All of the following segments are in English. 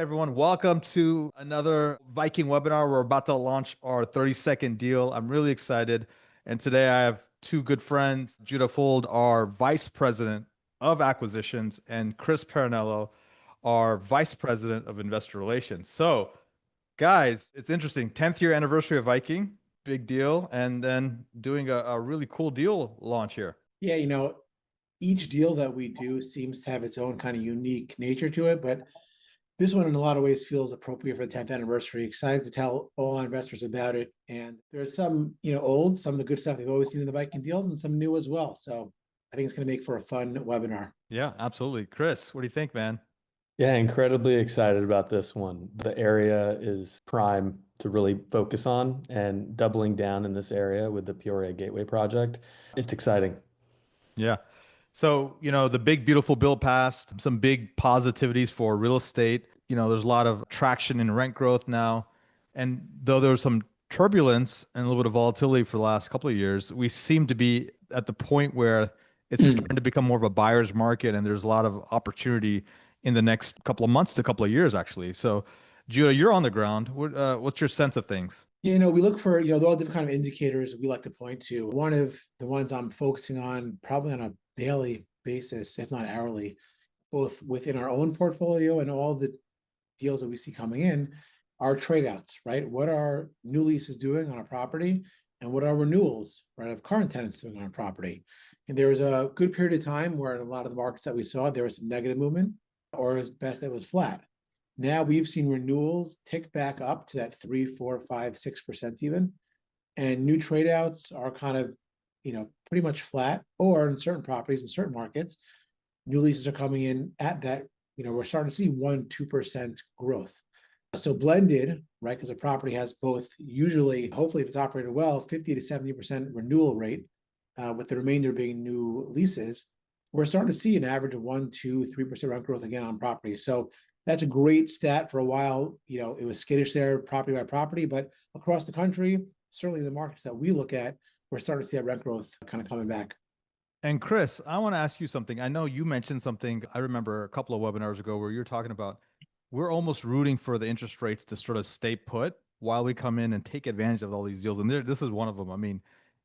right, everyone. Welcome to another Viking webinar. We're about to launch our 30-second deal. I'm really excited. And today I have two good friends, Judah Fold, our Vice President of Acquisitions, and Chris Paranello, our Vice President of Investor Relations. So, guys, it's interesting. 10th year anniversary of Viking, big deal. And then doing a really cool deal launch here. Yeah, each deal that we do seems to have its own kind of unique nature to it, but this one in a lot of ways feels appropriate for the 10th anniversary. Excited to tell all our investors about it. And there's some, old, some of the good stuff they've always seen in the Viking deals and some new as well. So I think it's going to make for a fun webinar. Yeah, absolutely. Chris, what do you think, man? Yeah, incredibly excited about this one. The area is prime to really focus on and doubling down in this area with the Peoria Gateway project. It's exciting. Yeah. So, the big, beautiful bill passed, some big positivities for real estate. There's a lot of traction in rent growth now. And though there was some turbulence and a little bit of volatility for the last couple of years, we seem to be at the point where it's starting to become more of a buyer's market and there's a lot of opportunity in the next couple of months to couple of years, actually. So, Judah, you're on the ground. What's your sense of things? We look for, there are all different kind of indicators we like to point to. One of the ones I'm focusing on, probably on a daily basis, if not hourly, both within our own portfolio and all the deals that we see coming in, are trade outs, right? What are new leases doing on a property and what are renewals, right, of current tenants doing on a property? And there was a good period of time where in a lot of the markets that we saw, there was some negative movement, or as best it was flat. Now we've seen renewals tick back up to that 3, 4, 5, 6% even. And new trade outs are kind of, pretty much flat, or in certain properties in certain markets, new leases are coming in at that, we're starting to see 1, 2% growth. So blended, right? Because a property has both, usually, hopefully if it's operated well, 50 to 70% renewal rate, with the remainder being new leases. We're starting to see an average of 1, 2, 3% rent growth again on properties. So that's a great stat. For a while, it was skittish there, property by property, but across the country, certainly the markets that we look at, we're starting to see that rent growth kind of coming back. And Chris, I want to ask you something. I know you mentioned something, I remember a couple of webinars ago where you were talking about we're almost rooting for the interest rates to sort of stay put while we come in and take advantage of all these deals. And this is one of them. I mean,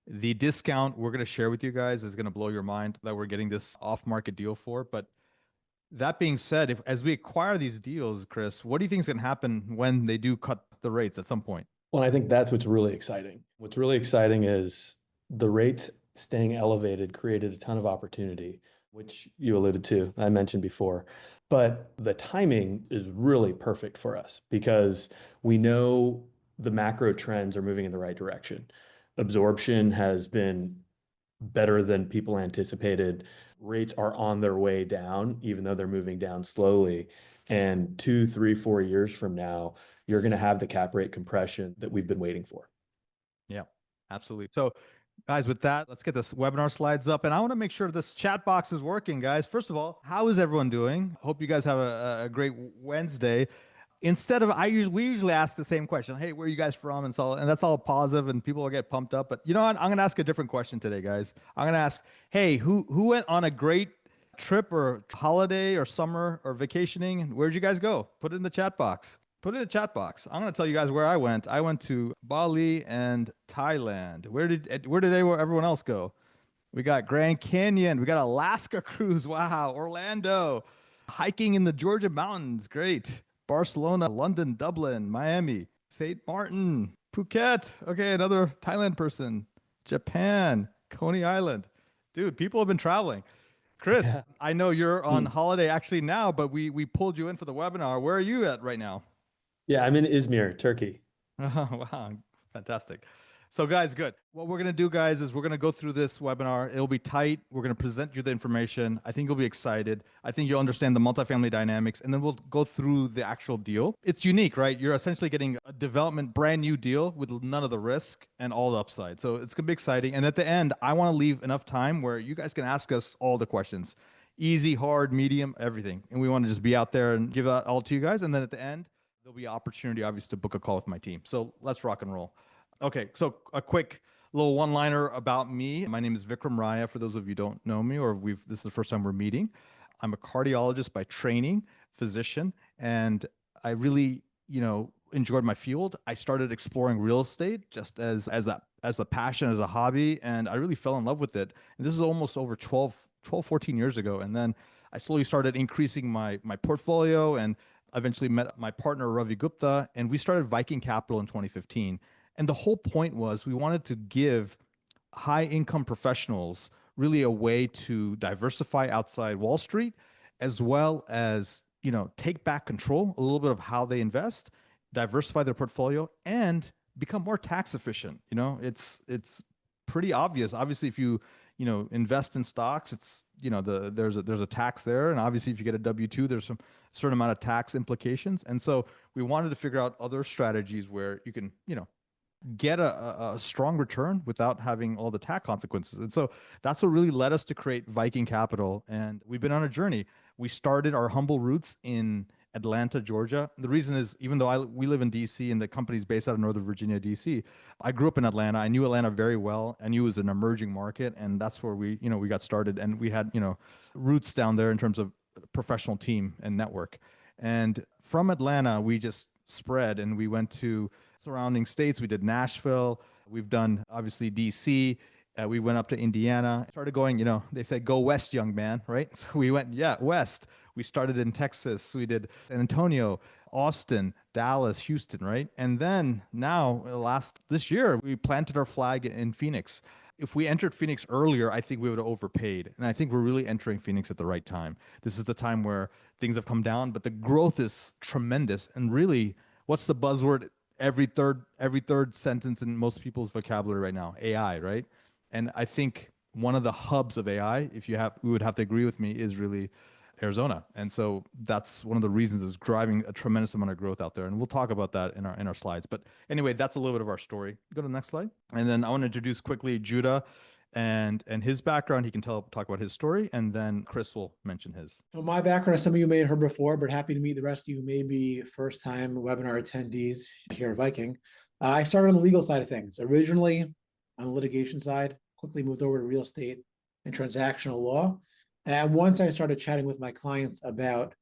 the discount we're going to share with you guys is going to blow your mind that we're getting this off-market deal for. But that being said, if as we acquire these deals, Chris, what do you think is going to happen when they do cut the rates at some point? Well, I think that's what's really exciting. What's really exciting is the rates staying elevated created a ton of opportunity, which you alluded to, I mentioned before. But the timing is really perfect for us because we know the macro trends are moving in the right direction. Absorption has been better than people anticipated. Rates are on their way down, even though they're moving down slowly. And 2, 3, 4 years from now, you're going to have the cap rate compression that we've been waiting for. Yeah, absolutely. So, guys, with that, let's get this webinar slides up. And I want to make sure this chat box is working, guys. First of all, how is everyone doing? Hope you guys have a great Wednesday. Instead of, we usually ask the same question. Hey, where are you guys from? And that's all positive and people will get pumped up. But you know what? I'm going to ask a different question today, guys. I'm going to ask, hey, who went on a great trip or holiday or summer or vacationing? Where'd you guys go? Put it in the chat box. Put it in the chat box. I'm going to tell you guys where I went. I went to Bali and Thailand. Where did everyone else go? We got Grand Canyon. We got Alaska cruise. Wow. Orlando. Hiking in the Georgia mountains. Great. Barcelona, London, Dublin, Miami, St. Martin, Phuket. Okay, another Thailand person. Japan, Coney Island. Dude, people have been traveling. Chris, yeah. I know you're on holiday actually now, but we pulled you in for the webinar. Where are you at right now? Yeah, I'm in Izmir, Turkey. Oh, wow, fantastic. So guys, good. What we're going to do, guys, is we're going to go through this webinar. It'll be tight. We're going to present you the information. I think you'll be excited. I think you'll understand the multifamily dynamics, and then we'll go through the actual deal. It's unique, right? You're essentially getting a development brand new deal with none of the risk and all the upside. So it's going to be exciting. And at the end, I want to leave enough time where you guys can ask us all the questions. Easy, hard, medium, everything. And we want to just be out there and give that all to you guys. And then at the end, there'll be opportunity, obviously, to book a call with my team. So let's rock and roll. Okay, so a quick little one-liner about me. My name is Vikram Raya, for those of you who don't know me, or this is the first time we're meeting. I'm a cardiologist by training, physician, and I really, enjoyed my field. I started exploring real estate just as a passion, as a hobby, and I really fell in love with it. And this is almost over 14 years ago. And then I slowly started increasing my portfolio and eventually met my partner Ravi Gupta, and we started Viking Capital in 2015. And the whole point was we wanted to give high income professionals really a way to diversify outside Wall Street, as well as, take back control a little bit of how they invest, diversify their portfolio, and become more tax efficient. It's pretty obvious. Obviously, if you invest in stocks, it's there's a tax there, and obviously if you get a W-2, there's some certain amount of tax implications. And so we wanted to figure out other strategies where you can get a strong return without having all the tax consequences. And so that's what really led us to create Viking Capital. And we've been on a journey. We started our humble roots in Atlanta, Georgia. The reason is, even though we live in DC and the company's based out of Northern Virginia, DC, I grew up in Atlanta. I knew Atlanta very well. I knew it was an emerging market, and that's where we got started. And we had, roots down there in terms of professional team and network. And from Atlanta, we just spread and we went to surrounding states. We did Nashville. We've done obviously DC. We went up to Indiana. Started going, they say go west, young man, right? So we went, yeah, west. We started in Texas. We did San Antonio, Austin, Dallas, Houston, right? And then now, this year, we planted our flag in Phoenix. If we entered Phoenix earlier, I think we would have overpaid. And I think we're really entering Phoenix at the right time. This is the time where things have come down, but the growth is tremendous. And really, what's the buzzword every third sentence in most people's vocabulary right now? AI, right? And I think one of the hubs of AI, we would have to agree with me, is really Arizona. And so that's one of the reasons is driving a tremendous amount of growth out there. And we'll talk about that in our slides. But anyway, that's a little bit of our story. Go to the next slide. And then I want to introduce quickly Judah and his background. He can talk about his story, and then Chris will mention his. So my background, some of you may have heard before, but happy to meet the rest of you who may be first-time webinar attendees here at Viking. I started on the legal side of things. Originally on the litigation side, quickly moved over to real estate and transactional law. And once I started chatting with my clients about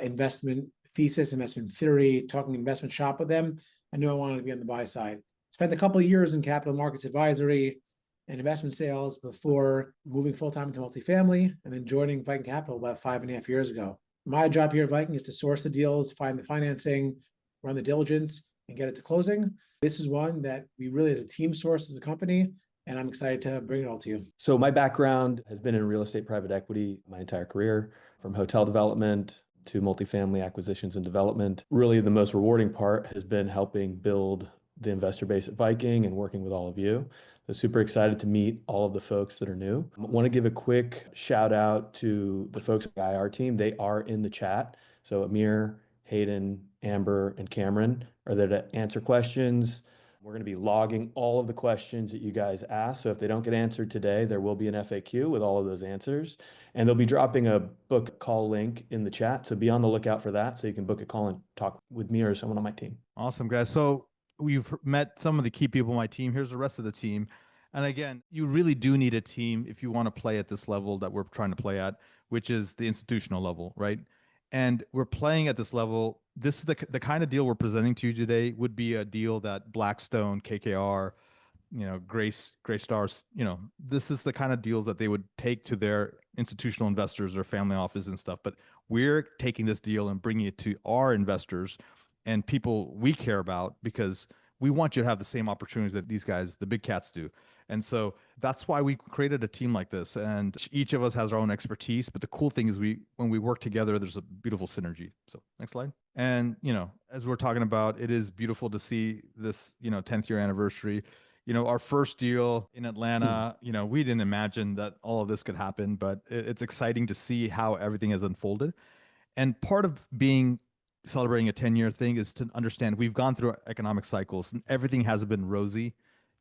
investment thesis, investment theory, talking investment shop with them, I knew I wanted to be on the buy side. Spent a couple of years in capital markets advisory and investment sales before moving full-time into multifamily and then joining Viking Capital about 5.5 years ago. My job here at Viking is to source the deals, find the financing, run the diligence, and get it to closing. This is one that we really as a team source as a company, and I'm excited to bring it all to you. So my background has been in real estate private equity my entire career, from hotel development to multifamily acquisitions and development. Really, the most rewarding part has been helping build the investor base at Viking and working with all of you. So super excited to meet all of the folks that are new. I want to give a quick shout out to the folks on the IR team. They are in the chat. So Amir, Hayden, Amber, and Cameron are there to answer questions. We're going to be logging all of the questions that you guys ask. So if they don't get answered today, there will be an FAQ with all of those answers. And they'll be dropping a book call link in the chat. So be on the lookout for that so you can book a call and talk with me or someone on my team. Awesome, guys. So we've met some of the key people on my team. Here's the rest of the team. And again, you really do need a team if you want to play at this level that we're trying to play at, which is the institutional level, right? And we're playing at this level. This is the kind of deal we're presenting to you today would be a deal that Blackstone, KKR, Greystars, this is the kind of deals that they would take to their institutional investors or family office and stuff. But we're taking this deal and bringing it to our investors and people we care about, because we want you to have the same opportunities that these guys, the big cats, do. And so that's why we created a team like this. And each of us has our own expertise. But the cool thing is when we work together, there's a beautiful synergy. So next slide. And, as we're talking about, it is beautiful to see this, 10th year anniversary. Our first deal in Atlanta, we didn't imagine that all of this could happen, but it's exciting to see how everything has unfolded. And part of celebrating a 10-year thing is to understand we've gone through economic cycles and everything hasn't been rosy.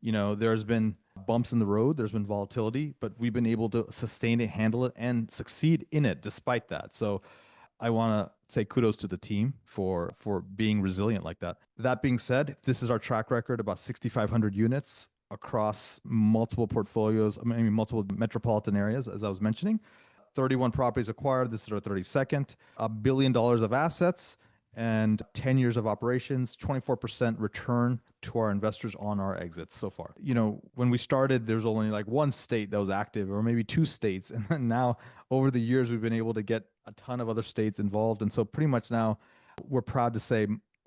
There's been bumps in the road, there's been volatility, but we've been able to sustain it, handle it, and succeed in it despite that. So I want to say kudos to the team for being resilient like that. That being said, this is our track record, about 6,500 units across multiple portfolios, multiple metropolitan areas, as I was mentioning. 31 properties acquired. This is our 32nd. $1 billion of assets. and 10 years of operations, 24% return to our investors on our exits so far. When we started, there's only like one state that was active, or maybe two states. And then now over the years, we've been able to get a ton of other states involved. And so pretty much now we're proud to say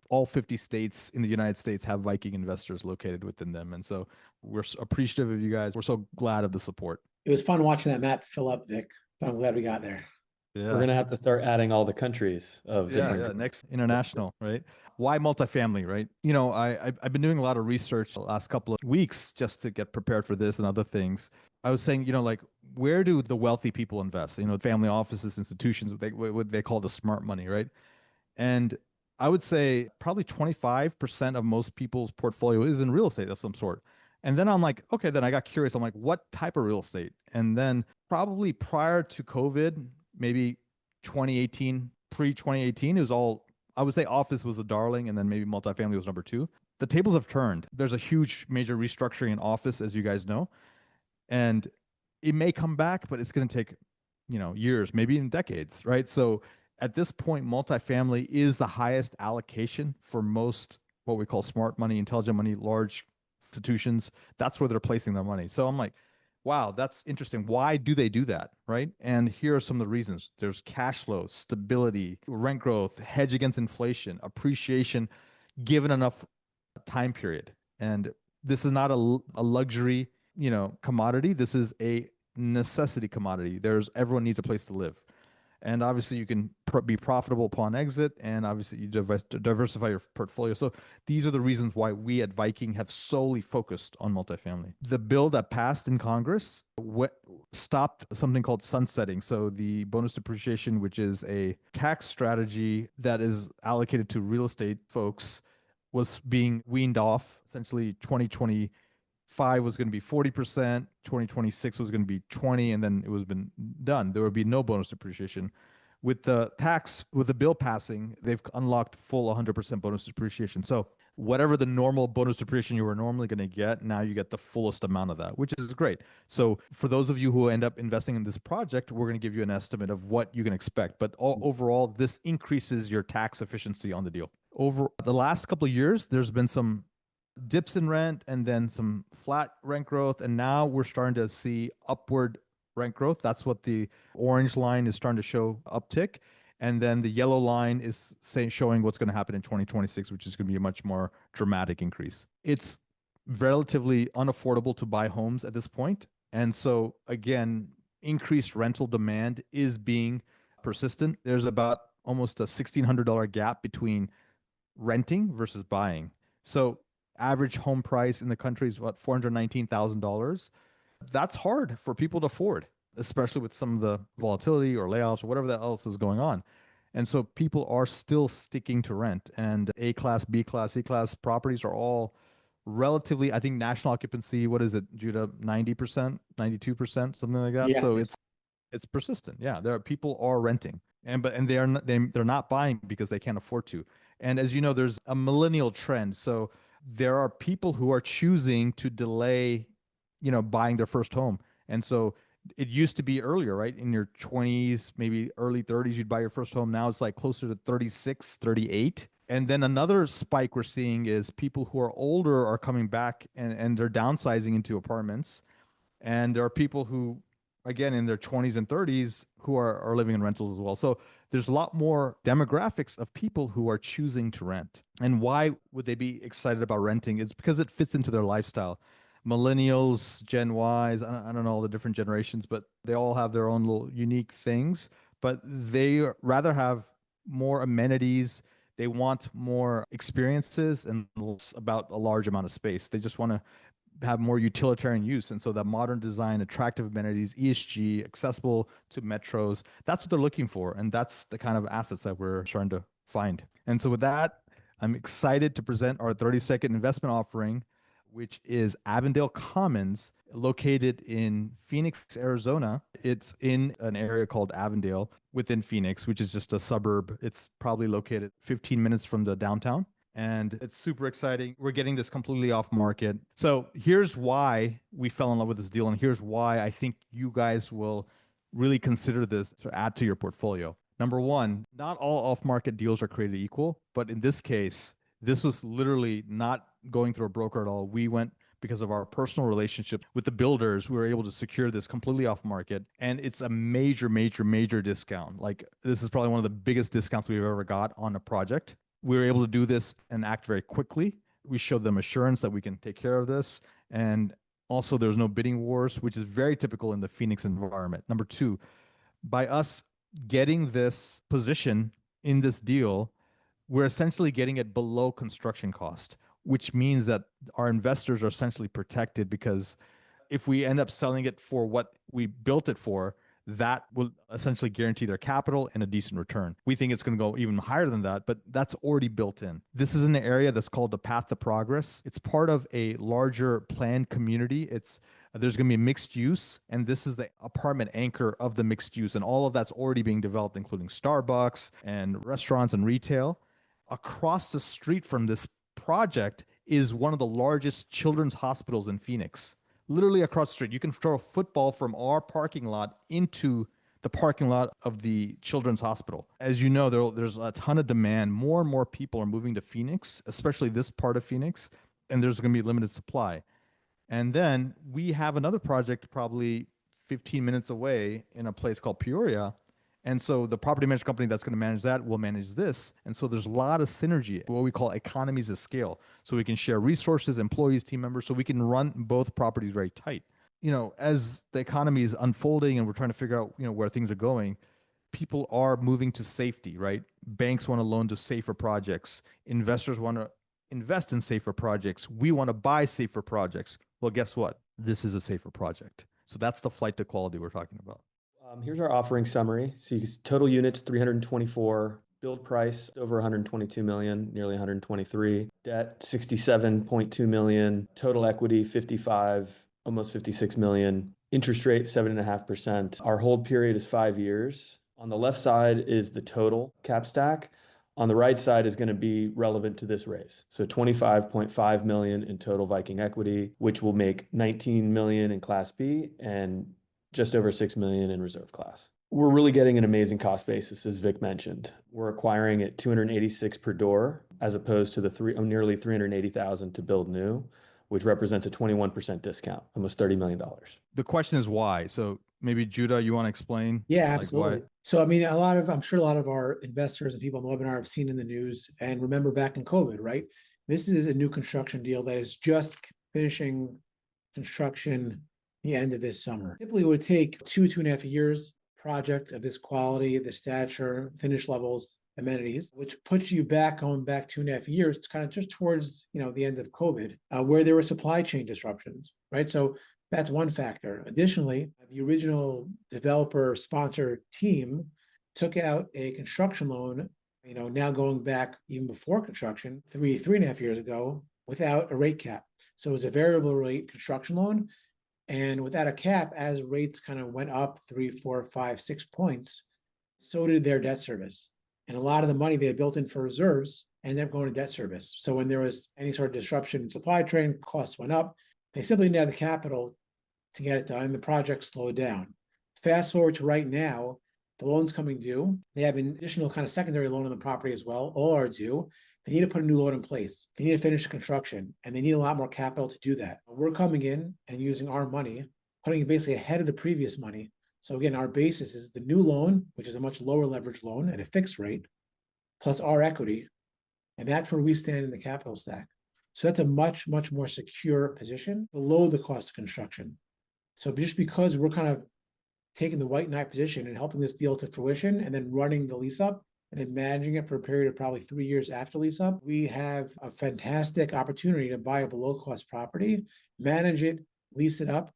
all 50 states in the United States have Viking investors located within them. And so we're appreciative of you guys. We're so glad of the support. It was fun watching that map fill up, Vic. I'm glad we got there. Yeah. We're going to have to start adding all the countries of different. Next international, right? Why multifamily, right? I've been doing a lot of research the last couple of weeks just to get prepared for this and other things. I was saying, like, where do the wealthy people invest? Family offices, institutions, what they call the smart money, right? And I would say probably 25% of most people's portfolio is in real estate of some sort. And then I'm like, okay, then I got curious. I'm like, what type of real estate? And then probably prior to COVID, maybe 2018, pre-2018, it was all, I would say office was a darling, and then maybe multifamily was number two. The tables have turned. There's a huge major restructuring in office, as you guys know. And it may come back, but it's going to take, years, maybe even decades, right? So at this point, multifamily is the highest allocation for most what we call smart money, intelligent money, large institutions. That's where they're placing their money. So I'm like, wow, that's interesting. Why do they do that, right? And here are some of the reasons. There's cash flow, stability, rent growth, hedge against inflation, appreciation, given enough time period. And this is not a luxury, commodity. This is a necessity commodity. Everyone needs a place to live. And obviously you can be profitable upon exit, and obviously you diversify your portfolio. So these are the reasons why we at Viking have solely focused on multifamily. The bill that passed in Congress stopped something called sunsetting. So the bonus depreciation, which is a tax strategy that is allocated to real estate folks, was being weaned off. Essentially 2025 was going to be 40%, 2026 was going to be 20, and then it was been done. There would be no bonus depreciation. With the bill passing, they've unlocked full 100% bonus depreciation. So whatever the normal bonus depreciation you were normally going to get, now you get the fullest amount of that, which is great. So for those of you who end up investing in this project, we're going to give you an estimate of what you can expect. But overall, this increases your tax efficiency on the deal. Over the last couple of years, there's been some dips in rent and then some flat rent growth. And now we're starting to see upward rent growth. That's what the orange line is starting to show uptick. And then the yellow line is showing what's going to happen in 2026, which is going to be a much more dramatic increase. It's relatively unaffordable to buy homes at this point. And so again, increased rental demand is being persistent. There's about almost a $1,600 gap between renting versus buying. So average home price in the country is what, $419,000. That's hard for people to afford, especially with some of the volatility or layoffs or whatever else is going on. And so people are still sticking to rent, and A class, B class, C class properties are all relatively, I think national occupancy, what is it, Judah, 90%, 92%, something like that. Yeah. So it's persistent. Yeah, people are renting, and they're not buying because they can't afford to. And as you know, there's a millennial trend. So there are people who are choosing to delay, buying their first home. And so it used to be earlier, right? In your 20s, maybe early 30s, you'd buy your first home. Now it's like closer to 36, 38. And then another spike we're seeing is people who are older are coming back and they're downsizing into apartments. And there are people who, again, in their 20s and 30s who are living in rentals as well. So there's a lot more demographics of people who are choosing to rent. And why would they be excited about renting? It's because it fits into their lifestyle. Millennials, Gen Ys, I don't know all the different generations, but they all have their own little unique things. But they rather have more amenities. They want more experiences and less about a large amount of space. They just want to have more utilitarian use. And so that modern design, attractive amenities, ESG, accessible to metros, that's what they're looking for. And that's the kind of assets that we're trying to find. And so with that, I'm excited to present our 30-second investment offering, which is Avondale Commons, located in Phoenix, Arizona. It's in an area called Avondale within Phoenix, which is just a suburb. It's probably located 15 minutes from the downtown. And it's super exciting. We're getting this completely off market. So here's why we fell in love with this deal. And here's why I think you guys will really consider this to add to your portfolio. Number one, not all off-market deals are created equal, but in this case, this was literally not going through a broker at all. We went because of our personal relationship with the builders. We were able to secure this completely off market, and it's a major, major, major discount. Like, this is probably one of the biggest discounts we've ever got on a project. We were able to do this and act very quickly. We showed them assurance that we can take care of this. And also, there's no bidding wars, which is very typical in the Phoenix environment. Number two, by us getting this position in this deal, we're essentially getting it below construction cost, which means that our investors are essentially protected, because if we end up selling it for what we built it for, that will essentially guarantee their capital and a decent return. We think it's going to go even higher than that, but that's already built in. This is an area that's called the Path to Progress. It's part of a larger planned community. There's going to be mixed use, and this is the apartment anchor of the mixed use, and all of that's already being developed, including Starbucks and restaurants and retail. Across the street from this project is one of the largest children's hospitals in Phoenix. Literally across the street. You can throw a football from our parking lot into the parking lot of the children's hospital. As you know, there's a ton of demand. More and more people are moving to Phoenix, especially this part of Phoenix, and there's going to be limited supply. And then we have another project probably 15 minutes away in a place called Peoria. And so the property management company that's going to manage that will manage this. And so there's a lot of synergy, what we call economies of scale. So we can share resources, employees, team members, so we can run both properties very tight. As the economy is unfolding and we're trying to figure out, where things are going, people are moving to safety, right? Banks want to loan to safer projects. Investors want to invest in safer projects. We want to buy safer projects. Well, guess what? This is a safer project. So that's the flight to quality we're talking about. Here's our offering summary. So total units 324, build price over 122 million, nearly 123, debt 67.2 million, total equity 55, almost 56 million, interest rate 7.5%. Our hold period is 5 years. On the left side is the total cap stack. On the right side is going to be relevant to this raise. So 25.5 million in total Viking equity, which will make 19 million in Class B and just over 6 million in reserve class. We're really getting an amazing cost basis, as Vic mentioned. We're acquiring at 286 per door, as opposed to the nearly 380,000 to build new, which represents a 21% discount, almost $30 million. The question is why. So maybe Judah, you want to explain? Yeah, like absolutely. why? So, I mean, I'm sure a lot of our investors and people on the webinar have seen in the news and remember back in COVID, right? This is a new construction deal that is just finishing construction the end of this summer. Typically, it would take 2.5 years project of this quality, the stature, finish levels, amenities, which puts you going back 2.5 years, to kind of just towards the end of COVID, where there were supply chain disruptions, right? So that's one factor. Additionally, the original developer sponsor team took out a construction loan, now going back even before construction, 3.5 years ago, without a rate cap. So it was a variable rate construction loan. And without a cap, as rates kind of went up 3, 4, 5, 6 points, so did their debt service. And a lot of the money they had built in for reserves ended up going to debt service. So when there was any sort of disruption in supply chain, costs went up. They simply didn't have the capital to get it done, and the project slowed down. Fast forward to right now, the loan's coming due. They have an additional kind of secondary loan on the property as well. All are due. They need to put a new loan in place. They need to finish the construction, and they need a lot more capital to do that. We're coming in and using our money, putting it basically ahead of the previous money. So again, our basis is the new loan, which is a much lower leverage loan at a fixed rate, plus our equity. And that's where we stand in the capital stack. So that's a much, much more secure position below the cost of construction. So just because we're kind of taking the white knight position and helping this deal to fruition and then running the lease up and then managing it for a period of probably 3 years after lease up, we have a fantastic opportunity to buy a below cost property, manage it, lease it up,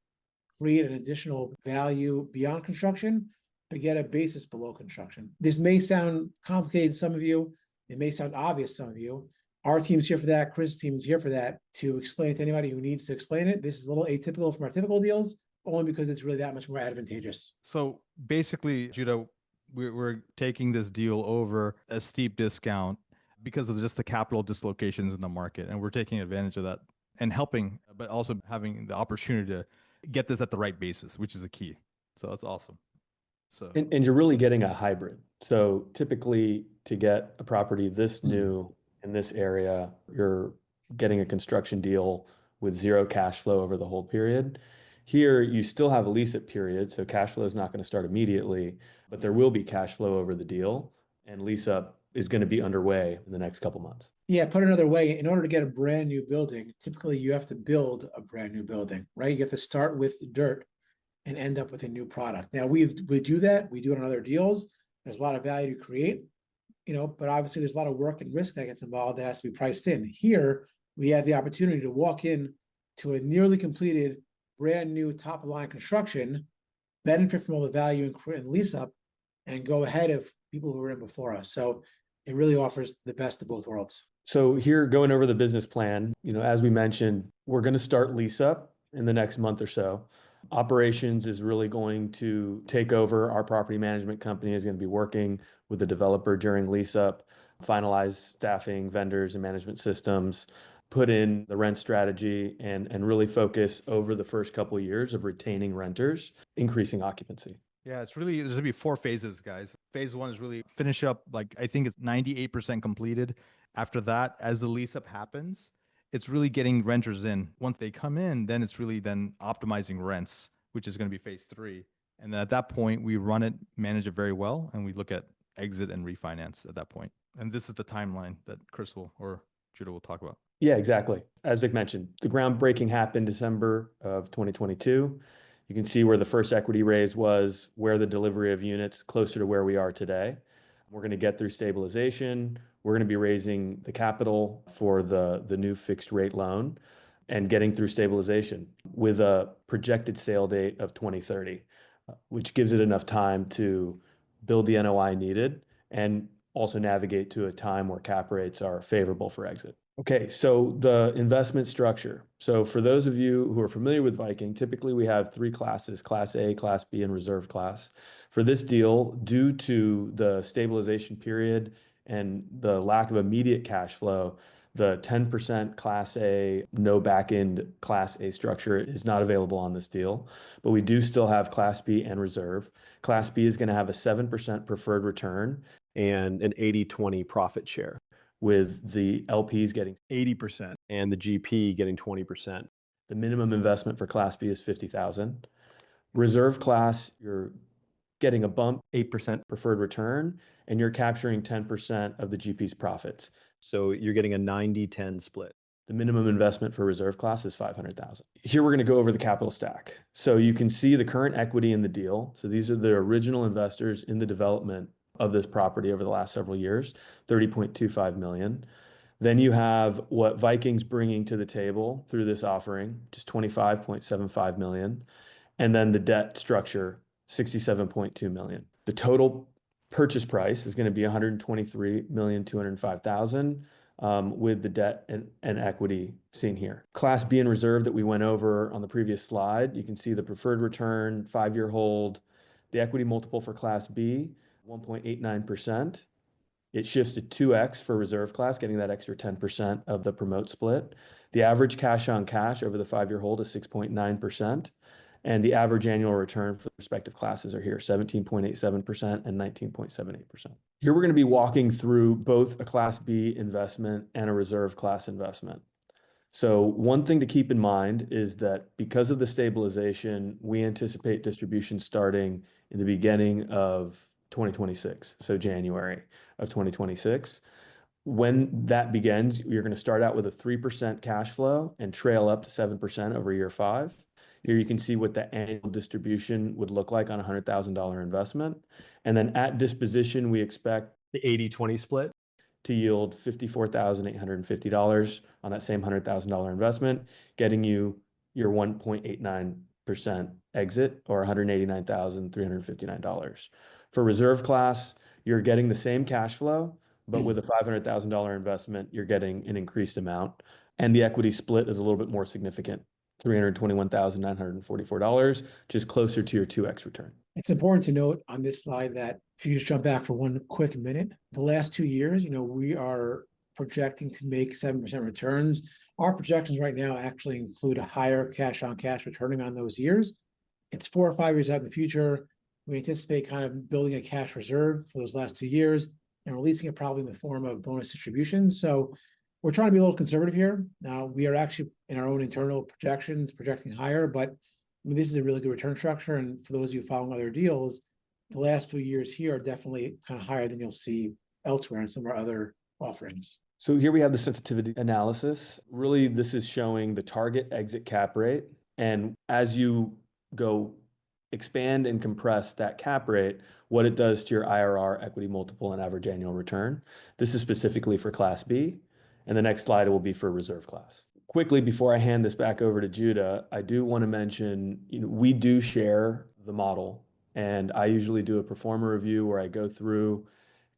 create an additional value beyond construction, but get a basis below construction. This may sound complicated to some of you. It may sound obvious to some of you. Our team's here for that. Chris' team's here for that, to explain it to anybody who needs to explain it. This is a little atypical from our typical deals, only because it's really that much more advantageous. So basically, Judah, we're taking this deal over a steep discount because of just the capital dislocations in the market. And we're taking advantage of that and helping, but also having the opportunity to get this at the right basis, which is the key. So that's awesome. So And you're really getting a hybrid. So typically to get a property this new in this area, you're getting a construction deal with zero cash flow over the hold period. Here, you still have a lease-up period, so cash flow is not going to start immediately, but there will be cash flow over the deal, and lease-up is going to be underway in the next couple months. Yeah, put another way, in order to get a brand new building, typically you have to build a brand new building, right? You have to start with the dirt and end up with a new product. Now we do that, we do it on other deals. There's a lot of value to create, but obviously there's a lot of work and risk that gets involved that has to be priced in. Here, we have the opportunity to walk in to a nearly completed, brand new top of the line construction, benefit from all the value and lease up, and go ahead of people who were in before us. So it really offers the best of both worlds. So here, going over the business plan, as we mentioned, we're going to start lease up in the next month or so. Operations is really going to take over. Our property management company is going to be working with the developer during lease up, finalize staffing, vendors, and management systems, put in the rent strategy, and really focus over the first couple of years of retaining renters, increasing occupancy. yeah, there's gonna be 4 phases, guys. Phase 1 is really finish up, like I think it's 98% completed. After that, as the lease up happens, it's really getting renters in. Once they come in, then it's really then optimizing rents, which is gonna be phase 3. And then at that point, we run it, manage it very well, and we look at exit and refinance at that point. And this is the timeline that Chris will or Judah will talk about. Yeah, exactly. As Vic mentioned, the groundbreaking happened December of 2022. You can see where the first equity raise was, where the delivery of units closer to where we are today. We're going to get through stabilization. We're going to be raising the capital for the new fixed rate loan and getting through stabilization with a projected sale date of 2030, which gives it enough time to build the NOI needed and also navigate to a time where cap rates are favorable for exit. Okay, so the investment structure. So for those of you who are familiar with Viking, typically we have 3 classes, Class A, Class B, and Reserve Class. For this deal, due to the stabilization period and the lack of immediate cash flow, the 10% Class A, no back end Class A structure is not available on this deal, but we do still have Class B and Reserve. Class B is going to have a 7% preferred return and an 80-20 profit share, with the LPs getting 80% and the GP getting 20%. The minimum investment for Class B is $50,000. Reserve Class, you're getting a bump, 8% preferred return, and you're capturing 10% of the GP's profits. So you're getting a 90-10 split. The minimum investment for Reserve Class is $500,000. Here we're going to go over the capital stack. So you can see the current equity in the deal. So these are the original investors in the development of this property over the last several years, $30.25 million. Then you have what Viking's bringing to the table through this offering, just $25.75 million. And then the debt structure, $67.2 million. The total purchase price is going to be $123,205,000 with the debt and equity seen here. Class B and Reserve that we went over on the previous slide, you can see the preferred return, 5-year hold, the equity multiple for Class B, 1.89%. It shifts to 2x for Reserve Class, getting that extra 10% of the promote split. The average cash on cash over the 5-year hold is 6.9%. And the average annual return for the respective classes are here, 17.87% and 19.78%. Here we're going to be walking through both a Class B investment and a Reserve Class investment. So one thing to keep in mind is that because of the stabilization, we anticipate distribution starting in the beginning of 2026, so January of 2026. When that begins, you're going to start out with a 3% cash flow and trail up to 7% over year 5. Here you can see what the annual distribution would look like on a $100,000 investment. And then at disposition, we expect the 80-20 split to yield $54,850 on that same $100,000 investment, getting you your 1.89% exit or $189,359. For Reserve Class, you're getting the same cash flow, but with a $500,000 investment, you're getting an increased amount. And the equity split is a little bit more significant, $321,944, which is closer to your 2x return. It's important to note on this slide that if you just jump back for one quick minute, the last 2 years, we are projecting to make 7% returns. Our projections right now actually include a higher cash on cash returning on those years. It's 4 or 5 years out in the future. We anticipate kind of building a cash reserve for those last 2 years and releasing it probably in the form of bonus distributions. So we're trying to be a little conservative here. Now, we are actually in our own internal projections, projecting higher, but I mean, this is a really good return structure. And for those of you following other deals, the last few years here are definitely kind of higher than you'll see elsewhere in some of our other offerings. So here we have the sensitivity analysis. Really, this is showing the target exit cap rate. And as you go expand and compress that cap rate, what it does to your IRR, equity multiple, and average annual return. This is specifically for Class B. And the next slide will be for reserve class. Quickly, before I hand this back over to Judah, I do want to mention, we do share the model. And I usually do a performer review where I go through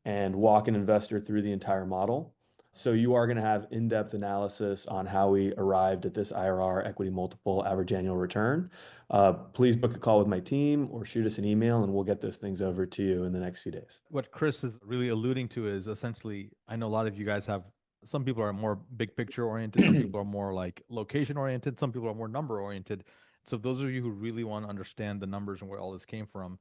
and walk an investor through the entire model. So you are going to have in-depth analysis on how we arrived at this IRR, equity multiple, average annual return. Please book a call with my team or shoot us an email and we'll get those things over to you in the next few days. What Chris is really alluding to is essentially, I know a lot of you guys have, some people are more big picture oriented, some people are more like location oriented, some people are more number oriented. So those of you who really want to understand the numbers and where all this came from,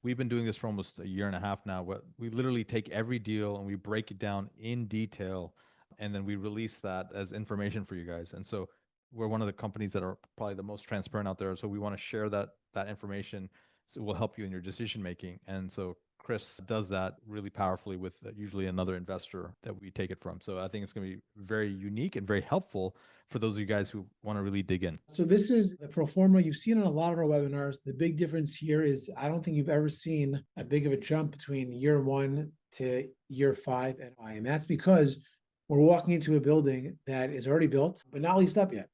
we've been doing this for almost a year and a half now. We literally take every deal and we break it down in detail, and then we release that as information for you guys. And so we're one of the companies that are probably the most transparent out there. So we want to share that information, so it will help you in your decision making. And so Chris does that really powerfully with usually another investor that we take it from. So I think it's going to be very unique and very helpful for those of you guys who want to really dig in. So this is the pro forma you've seen on a lot of our webinars. The big difference here is I don't think you've ever seen a big of a jump between year 1 to year 5 NOI. And that's because we're walking into a building that is already built, but not leased up yet.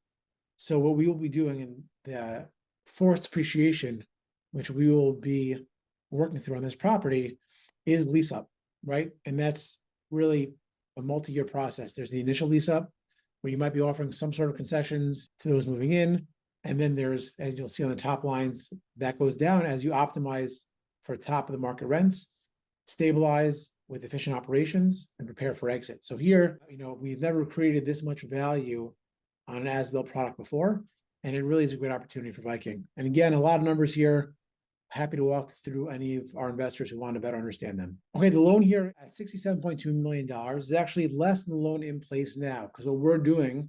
So what we will be doing in the forced appreciation, which we will be working through on this property, is lease up, right? And that's really a multi-year process. There's the initial lease up, where you might be offering some sort of concessions to those moving in. And then there's, as you'll see on the top lines, that goes down as you optimize for top of the market rents, stabilize with efficient operations, and prepare for exit. So here, we've never created this much value on an as-built product before, and it really is a great opportunity for Viking. And again, a lot of numbers here. Happy to walk through any of our investors who want to better understand them. Okay, the loan here at $67.2 million is actually less than the loan in place now, because what we're doing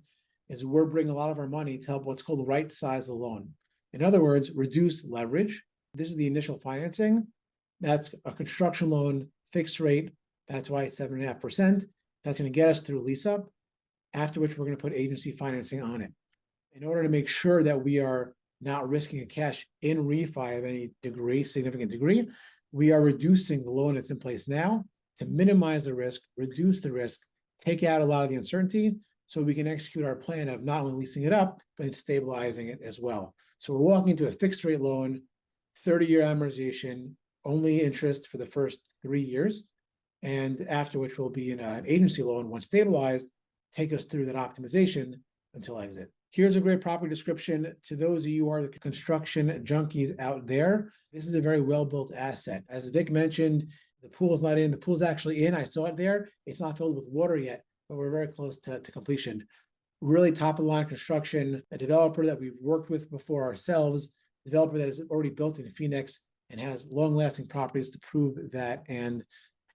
is we're bringing a lot of our money to help what's called right size the loan. In other words, reduce leverage. This is the initial financing. That's a construction loan, fixed rate. That's why it's 7.5%. That's going to get us through lease up, after which we're going to put agency financing on it. In order to make sure that we are not risking a cash in refi of any degree, significant degree, we are reducing the loan that's in place now to minimize the risk, reduce the risk, take out a lot of the uncertainty, so we can execute our plan of not only leasing it up, but stabilizing it as well. So we're walking into a fixed rate loan, 30-year amortization, only interest for the first 3 years, and after which will be in an agency loan once stabilized, take us through that optimization until exit. Here's a great property description. To those of you who are the construction junkies out there, this is a very well-built asset. As Vic mentioned, the pool is not in. The pool's actually in. I saw it there. It's not filled with water yet, but we're very close to completion. Really top-of-the-line construction, a developer that we've worked with before ourselves, a developer that is already built in Phoenix and has long-lasting properties to prove that. And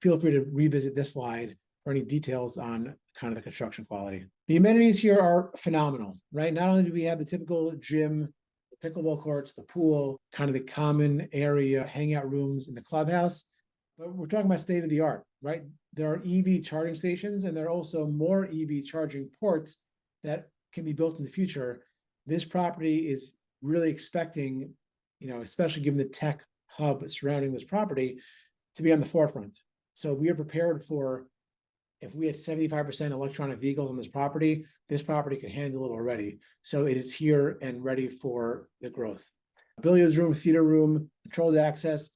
feel free to revisit this slide for any details on kind of the construction quality. The amenities here are phenomenal, right? Not only do we have the typical gym, the pickleball courts, the pool, kind of the common area, hangout rooms in the clubhouse, but we're talking about state of the art, right? There are EV charging stations, and there are also more EV charging ports that can be built in the future. This property is really expecting, especially given the tech hub surrounding this property, to be on the forefront. So we are prepared for, if we had 75% electronic vehicles on this property can handle it already. So it is here and ready for the growth. Billiards room, theater room, controlled access.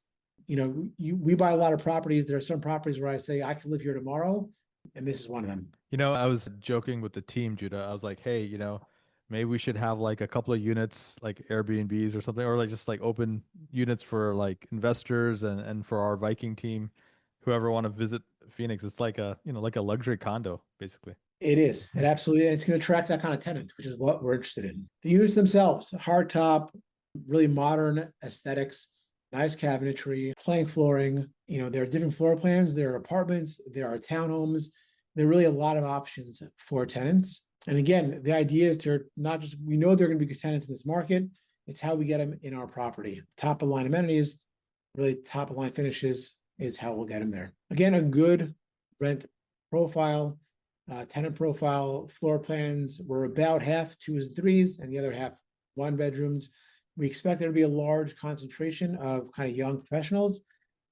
We buy a lot of properties. There are some properties where I say, I could live here tomorrow, and this is one of them. I was joking with the team, Judah. I was like, hey, maybe we should have like a couple of units, like Airbnbs or something, or like just like open units for like investors and for our Viking team, whoever want to visit Phoenix. It's like a luxury condo, basically. It is. It absolutely, it's going to attract that kind of tenant, which is what we're interested in. The units themselves, hard top, really modern aesthetics. nice cabinetry, plank flooring. There are different floor plans, there are apartments, there are townhomes. There are really a lot of options for tenants. And again, the idea is to not just, we know they're going to be good tenants in this market, it's how we get them in our property. Top of line amenities, really top of line finishes is how we'll get them there. Again, a good rent profile, tenant profile, floor plans. We're about half 2s and 3s and the other half 1-bedrooms. We expect there to be a large concentration of kind of young professionals,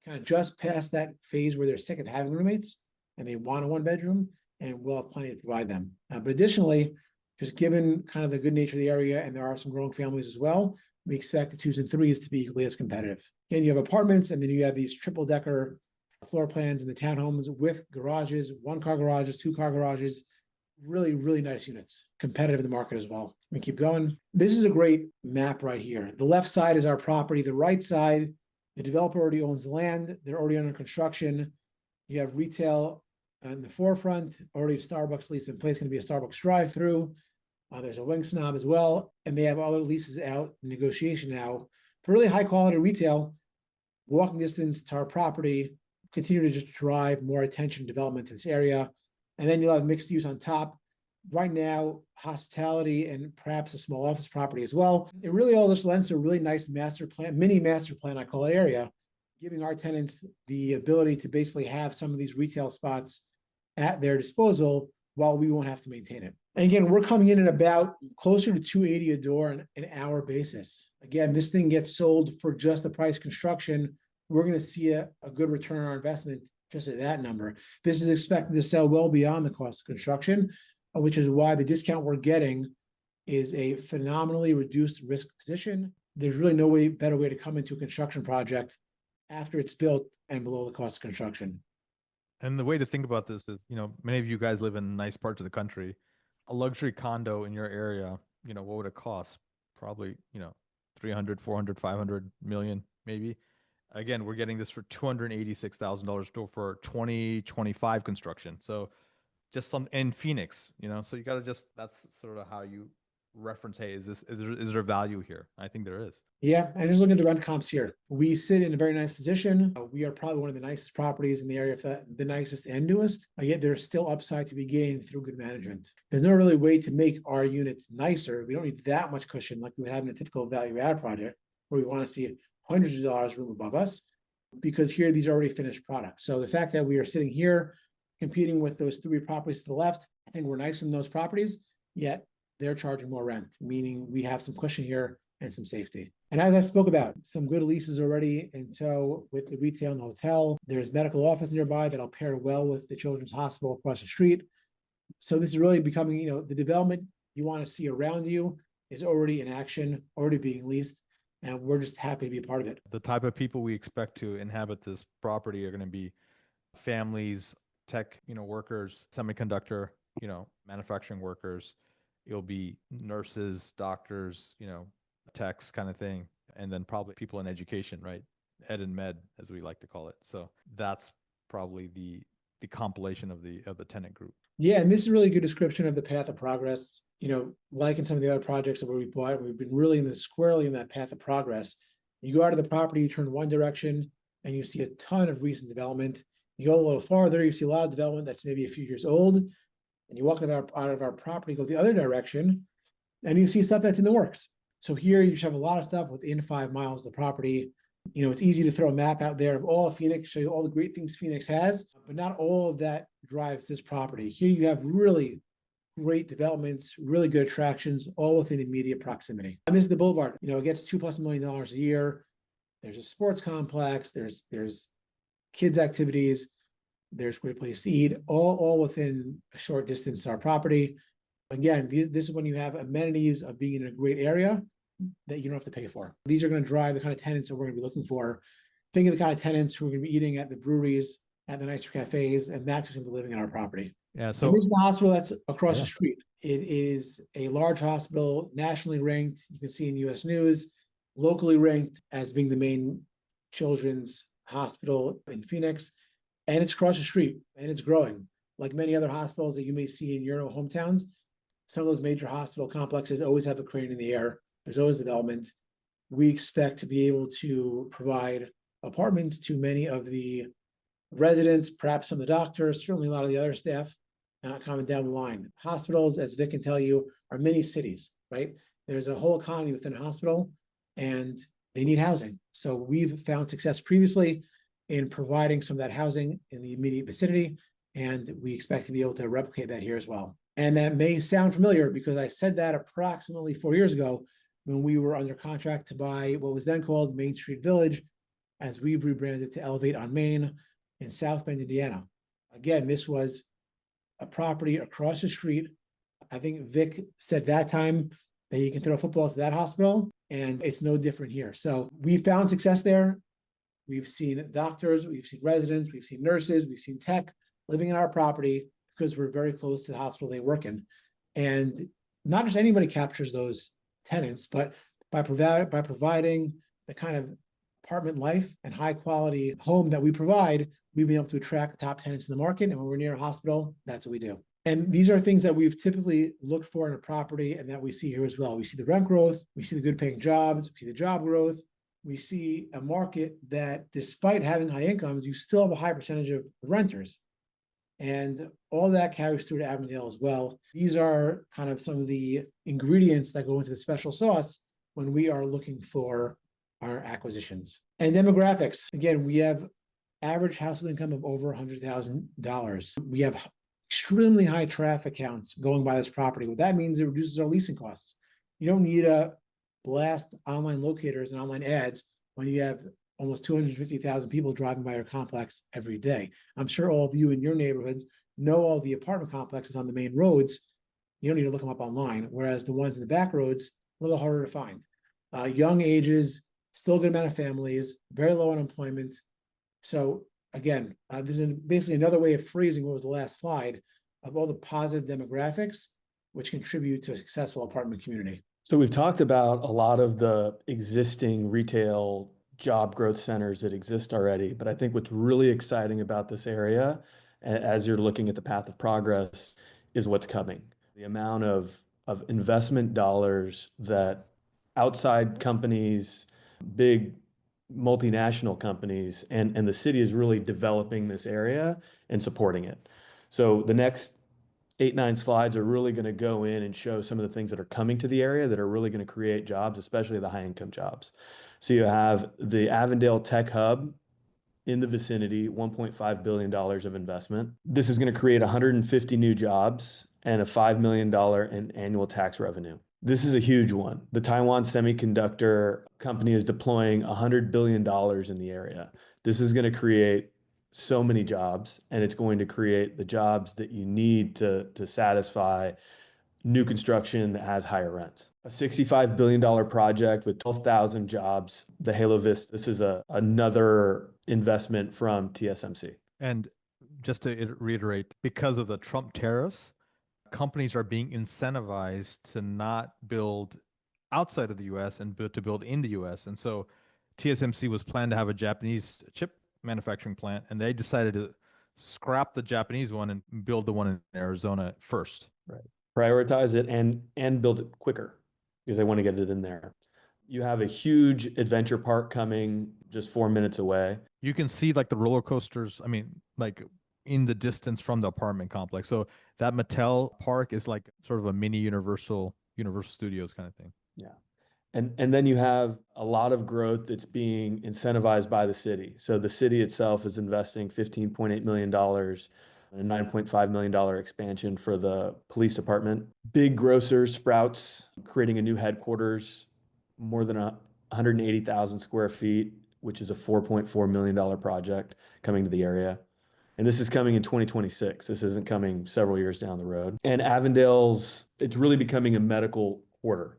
kind of just past that phase where they're sick of having roommates and they want a 1-bedroom, and we'll have plenty to provide them. But additionally, just given kind of the good nature of the area, and there are some growing families as well, we expect the 2s and 3s to be equally as competitive. Again, you have apartments, and then you have these triple decker floor plans in the townhomes with garages, 1-car garages, 2-car garages, really, really nice units, competitive in the market as well. We keep going. This is a great map right here. The left side is our property. The right side, the developer already owns the land. They're already under construction. You have retail in the forefront, already a Starbucks lease in place, going to be a Starbucks drive-through. There's a Wing Snob as well, and they have other leases out in negotiation now for really high quality retail. Walking distance to our property, continue to just drive more attention development to this area. And then you'll have mixed use on top. Right now, hospitality and perhaps a small office property as well. It really all this lends to a really nice master plan, mini master plan, I call it, area, giving our tenants the ability to basically have some of these retail spots at their disposal while we won't have to maintain it. And again, we're coming in at about closer to $280 a door on an hour basis. Again, this thing gets sold for just the price construction. We're going to see a good return on our investment just at that number. This is expected to sell well beyond the cost of construction, which is why the discount we're getting is a phenomenally reduced risk position. There's really no better way to come into a construction project after it's built and below the cost of construction. And the way to think about this is, many of you guys live in nice parts of the country. A luxury condo in your area, what would it cost? Probably, 300, 400, 500 million, maybe. Again, we're getting this for $286,000 for 2025 construction. So just some in Phoenix, so you got to that's sort of how you reference, hey, is there value here? I think there is. Yeah, and just looking at the rent comps here, we sit in a very nice position. We are probably one of the nicest properties in the area, if the nicest and newest. Yet there's still upside to be gained through good management. There's no really way to make our units nicer. We don't need that much cushion like we would have in a typical value add project where we want to see hundreds of dollars room above us, because here these are already finished products. So the fact that we are sitting here competing with those 3 properties to the left, I think we're nice in those properties, yet they're charging more rent, meaning we have some cushion here and some safety. And as I spoke about, some good leases already in tow with the retail and the hotel. There's medical office nearby that'll pair well with the Children's Hospital across the street. So this is really becoming, the development you want to see around you is already in action, already being leased, and we're just happy to be a part of it. The type of people we expect to inhabit this property are going to be families, tech, workers, semiconductor, manufacturing workers. It'll be nurses, doctors, techs kind of thing. And then probably people in education, right? Ed and med, as we like to call it. So that's probably the compilation of the tenant group. Yeah, and this is a really good description of the path of progress. Like in some of the other projects where we bought, we've been really squarely in that path of progress. You go out of the property, you turn one direction, and you see a ton of recent development. You go a little farther, you see a lot of development that's maybe a few years old, and you walk out of our property, go the other direction, and you see stuff that's in the works. So here you should have a lot of stuff within 5 miles of the property. It's easy to throw a map out there of all of Phoenix, show you all the great things Phoenix has, but not all of that drives this property. Here you have really great developments, really good attractions, all within immediate proximity. And this is the Boulevard. It gets $2+ million a year. There's a sports complex. There's kids activities. There's a great place to eat, all within a short distance to our property. Again, this is when you have amenities of being in a great area that you don't have to pay for. These are going to drive the kind of tenants that we're going to be looking for. Think of the kind of tenants who are going to be eating at the breweries, at the nicer cafes, and that's who's going to be living in our property. Yeah. So and this is the hospital that's across the street. It is a large hospital, nationally ranked. You can see in U.S. News, locally ranked as being the main children's hospital in Phoenix. And it's across the street, and it's growing. Like many other hospitals that you may see in your hometowns, some of those major hospital complexes always have a crane in the air. There's always development. we expect to be able to provide apartments to many of the residents, perhaps some of the doctors, certainly a lot of the other staff coming down the line. Hospitals, as Vic can tell you, are mini cities, right? There's a whole economy within a hospital and they need housing. So we've found success previously in providing some of that housing in the immediate vicinity, and we expect to be able to replicate that here as well. And that may sound familiar because I said that approximately 4 years ago when we were under contract to buy what was then called Main Street Village, as we've rebranded to Elevate on Main in South Bend, Indiana. Again, this was a property across the street. I think Vic said that time that you can throw a football to that hospital, and it's no different here. So we found success there. We've seen doctors, we've seen residents, we've seen nurses, we've seen tech living in our property because we're very close to the hospital they work in. And not just anybody captures those tenants, but by providing the kind of apartment life and high quality home that we provide, we've been able to attract the top tenants in the market. And when we're near a hospital, that's what we do. And these are things that we've typically looked for in a property and that we see here as well. We see the rent growth, we see the good paying jobs, we see the job growth. We see a market that despite having high incomes, you still have a high percentage of renters. And all that carries through to Avondale as well. These are kind of some of the ingredients that go into the special sauce when we are looking for our acquisitions. And demographics, again, we have average household income of over $100,000. We have extremely high traffic counts going by this property. What that means, it reduces our leasing costs. You don't need to blast online locators and online ads when you have almost 250,000 people driving by your complex every day. I'm sure all of you in your neighborhoods know all the apartment complexes on the main roads. You don't need to look them up online, whereas the ones in the back roads, a little harder to find. Young ages, still a good amount of families, very low unemployment. So again, this is basically another way of phrasing what was the last slide of all the positive demographics which contribute to a successful apartment community. So we've talked about a lot of the existing retail job growth centers that exist already, but I think what's really exciting about this area, as you're looking at the path of progress, is what's coming. The amount of investment dollars that outside companies, big multinational companies, and the city is really developing this area and supporting it. So the next 8-9 slides are really going to go in and show some of the things that are coming to the area that are really going to create jobs, especially the high income jobs. So you have the Avondale Tech Hub in the vicinity, $1.5 billion of investment. This is going to create 150 new jobs and a $5 million in annual tax revenue. This is a huge one. The Taiwan Semiconductor company is deploying $100 billion in the area. This is going to create so many jobs, and it's going to create the jobs that you need to satisfy new construction that has higher rents. A $65 billion project with 12,000 jobs, the Halo Vista. This is another investment from TSMC. And just to reiterate, because of the Trump tariffs, companies are being incentivized to not build outside of the US and to build in the US. And so TSMC was planned to have a Japanese chip manufacturing plant, and they decided to scrap the Japanese one and build the one in Arizona first. Right. Prioritize it and build it quicker because they want to get it in there. You have a huge adventure park coming just 4 minutes away. You can see like the roller coasters, I mean, like in the distance from the apartment complex. So that Mattel park is like sort of a mini Universal Studios kind of thing. Yeah. And then you have a lot of growth that's being incentivized by the city. So the city itself is investing $15.8 million and a $9.5 million expansion for the police department. Big grocers, Sprouts, creating a new headquarters, more than 180,000 square feet, which is a $4.4 million project coming to the area. And this is coming in 2026. This isn't coming several years down the road. And Avondale's, it's really becoming a medical quarter.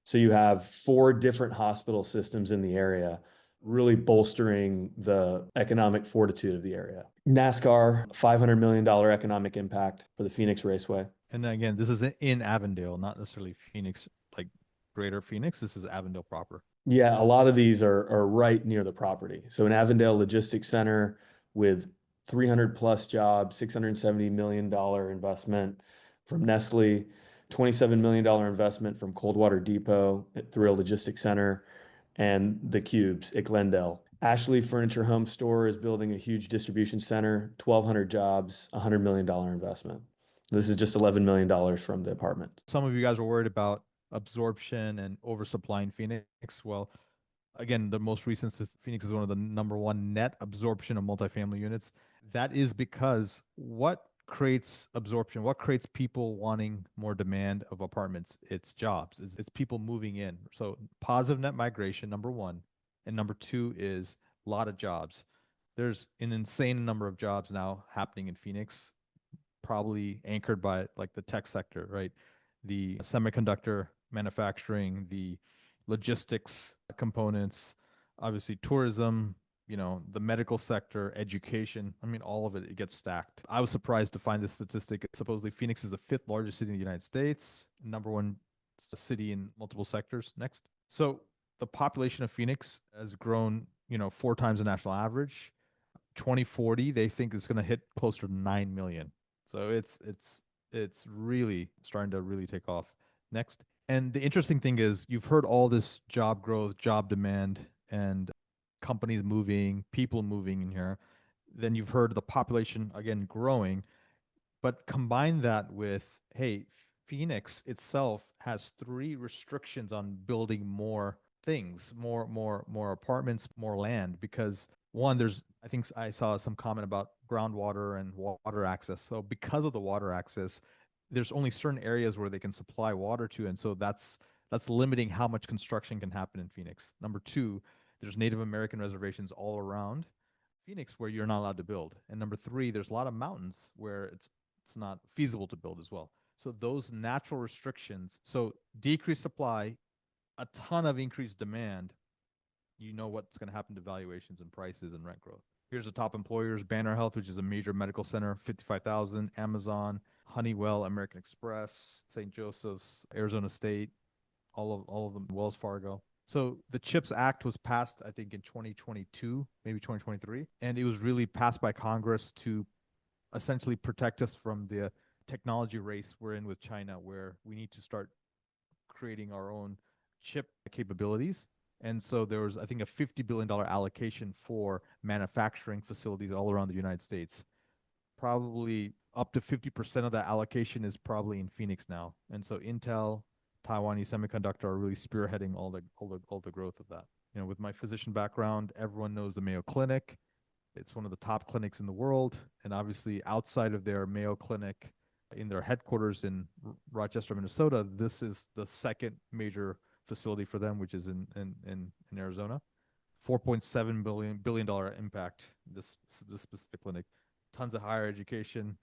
So you have 4 different hospital systems in the area, really bolstering the economic fortitude of the area. NASCAR, $500 million economic impact for the Phoenix Raceway. And then again, this is in Avondale, not necessarily Phoenix, like greater Phoenix. This is Avondale proper. Yeah, a lot of these are right near the property. So an Avondale Logistics Center with 300 plus jobs, $670 million investment from Nestle, $27 million investment from Coldwater Depot through a logistics center, and the Cubes at Glendale. Ashley Furniture Home Store is building a huge distribution center, 1,200 jobs, $100 million investment. This is just $11 million from the apartment. Some of you guys were worried about absorption and oversupply in Phoenix. Well, again, the most recent Phoenix is one of the #1 net absorption of multifamily units. That is because what creates absorption, what creates people wanting more demand of apartments? It's jobs, it's people moving in. So positive net migration, #1. And #2 is a lot of jobs. There's an insane number of jobs now happening in Phoenix, probably anchored by like the tech sector, right? The semiconductor manufacturing, the logistics components, obviously tourism, the medical sector, education. I mean, all of it gets stacked. I was surprised to find this statistic. Supposedly, Phoenix is the 5th largest city in the United States, #1 city in multiple sectors. Next. So the population of Phoenix has grown, 4 times the national average. 2040, they think it's going to hit closer to 9 million. So it's really starting to really take off. Next. And the interesting thing is you've heard all this job growth, job demand, and companies moving, people moving in here. Then you've heard the population again growing, but combine that with, hey, Phoenix itself has 3 restrictions on building more things, more apartments, more land, because one, I think I saw some comment about groundwater and water access. So because of the water access, there's only certain areas where they can supply water to, and so that's limiting how much construction can happen in Phoenix. #2, there's Native American reservations all around Phoenix where you're not allowed to build. And #3, there's a lot of mountains where it's not feasible to build as well. So those natural restrictions, so decreased supply, a ton of increased demand, what's going to happen to valuations and prices and rent growth. Here's the top employers: Banner Health, which is a major medical center, 55,000; Amazon, Honeywell, American Express, St. Joseph's, Arizona State, all of them, Wells Fargo. So the CHIPS Act was passed, I think, in 2022, maybe 2023, and it was really passed by Congress to essentially protect us from the technology race we're in with China, where we need to start creating our own chip capabilities. And so there was, I think, a $50 billion allocation for manufacturing facilities all around the United States. Probably up to 50% of that allocation is probably in Phoenix now. And so Intel, Taiwanese Semiconductor are really spearheading all the growth of that. With my physician background, everyone knows the Mayo Clinic. It's one of the top clinics in the world. And obviously outside of their Mayo Clinic in their headquarters in Rochester, Minnesota, this is the second major facility for them, which is in Arizona. $4.7 billion impact, this specific clinic. Tons of higher education,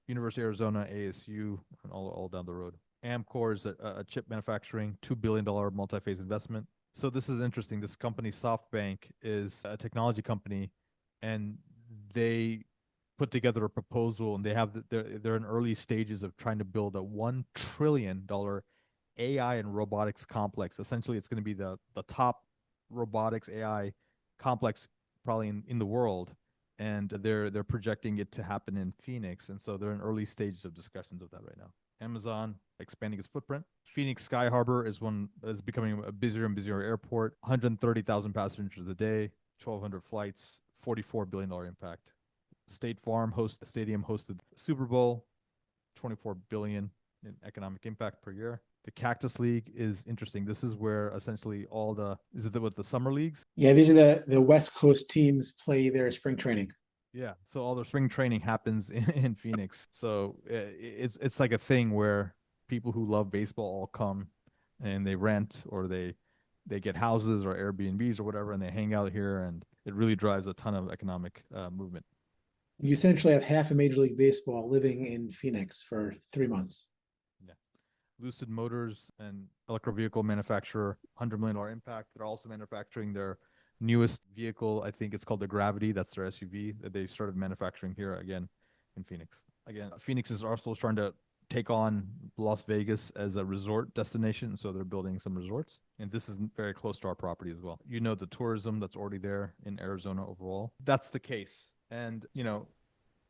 University of Arizona, ASU, and all down the road. Amcor is a chip manufacturing, $2 billion multi-phase investment. So this is interesting. This company, SoftBank, is a technology company, and they put together a proposal, and they're in early stages of trying to build a $1 trillion AI and robotics complex. Essentially, it's going to be the top robotics AI complex probably in the world, and they're projecting it to happen in Phoenix, and so they're in early stages of discussions of that right now. Amazon expanding its footprint. Phoenix Sky Harbor is becoming a busier and busier airport. 130,000 passengers a day, 1,200 flights, $44 billion impact. State Farm Stadium hosted Super Bowl, 24 billion in economic impact per year. The Cactus League is interesting. This is where essentially the summer leagues? Yeah, these are the West Coast teams play their spring training. Yeah, so all the spring training happens in Phoenix. So it's like a thing where people who love baseball all come and they rent, or they get houses or Airbnbs or whatever, and they hang out here, and it really drives a ton of economic movement. You essentially have half of Major League Baseball living in Phoenix for 3 months. Yeah. Lucid Motors, and electric vehicle manufacturer, $100 million impact. They're also manufacturing their newest vehicle. I think it's called the Gravity. That's their SUV that they started manufacturing here again in Phoenix. Again, Phoenix is also trying to take on Las Vegas as a resort destination, so they're building some resorts. And this is very close to our property as well. The tourism that's already there in Arizona overall. That's the case. And,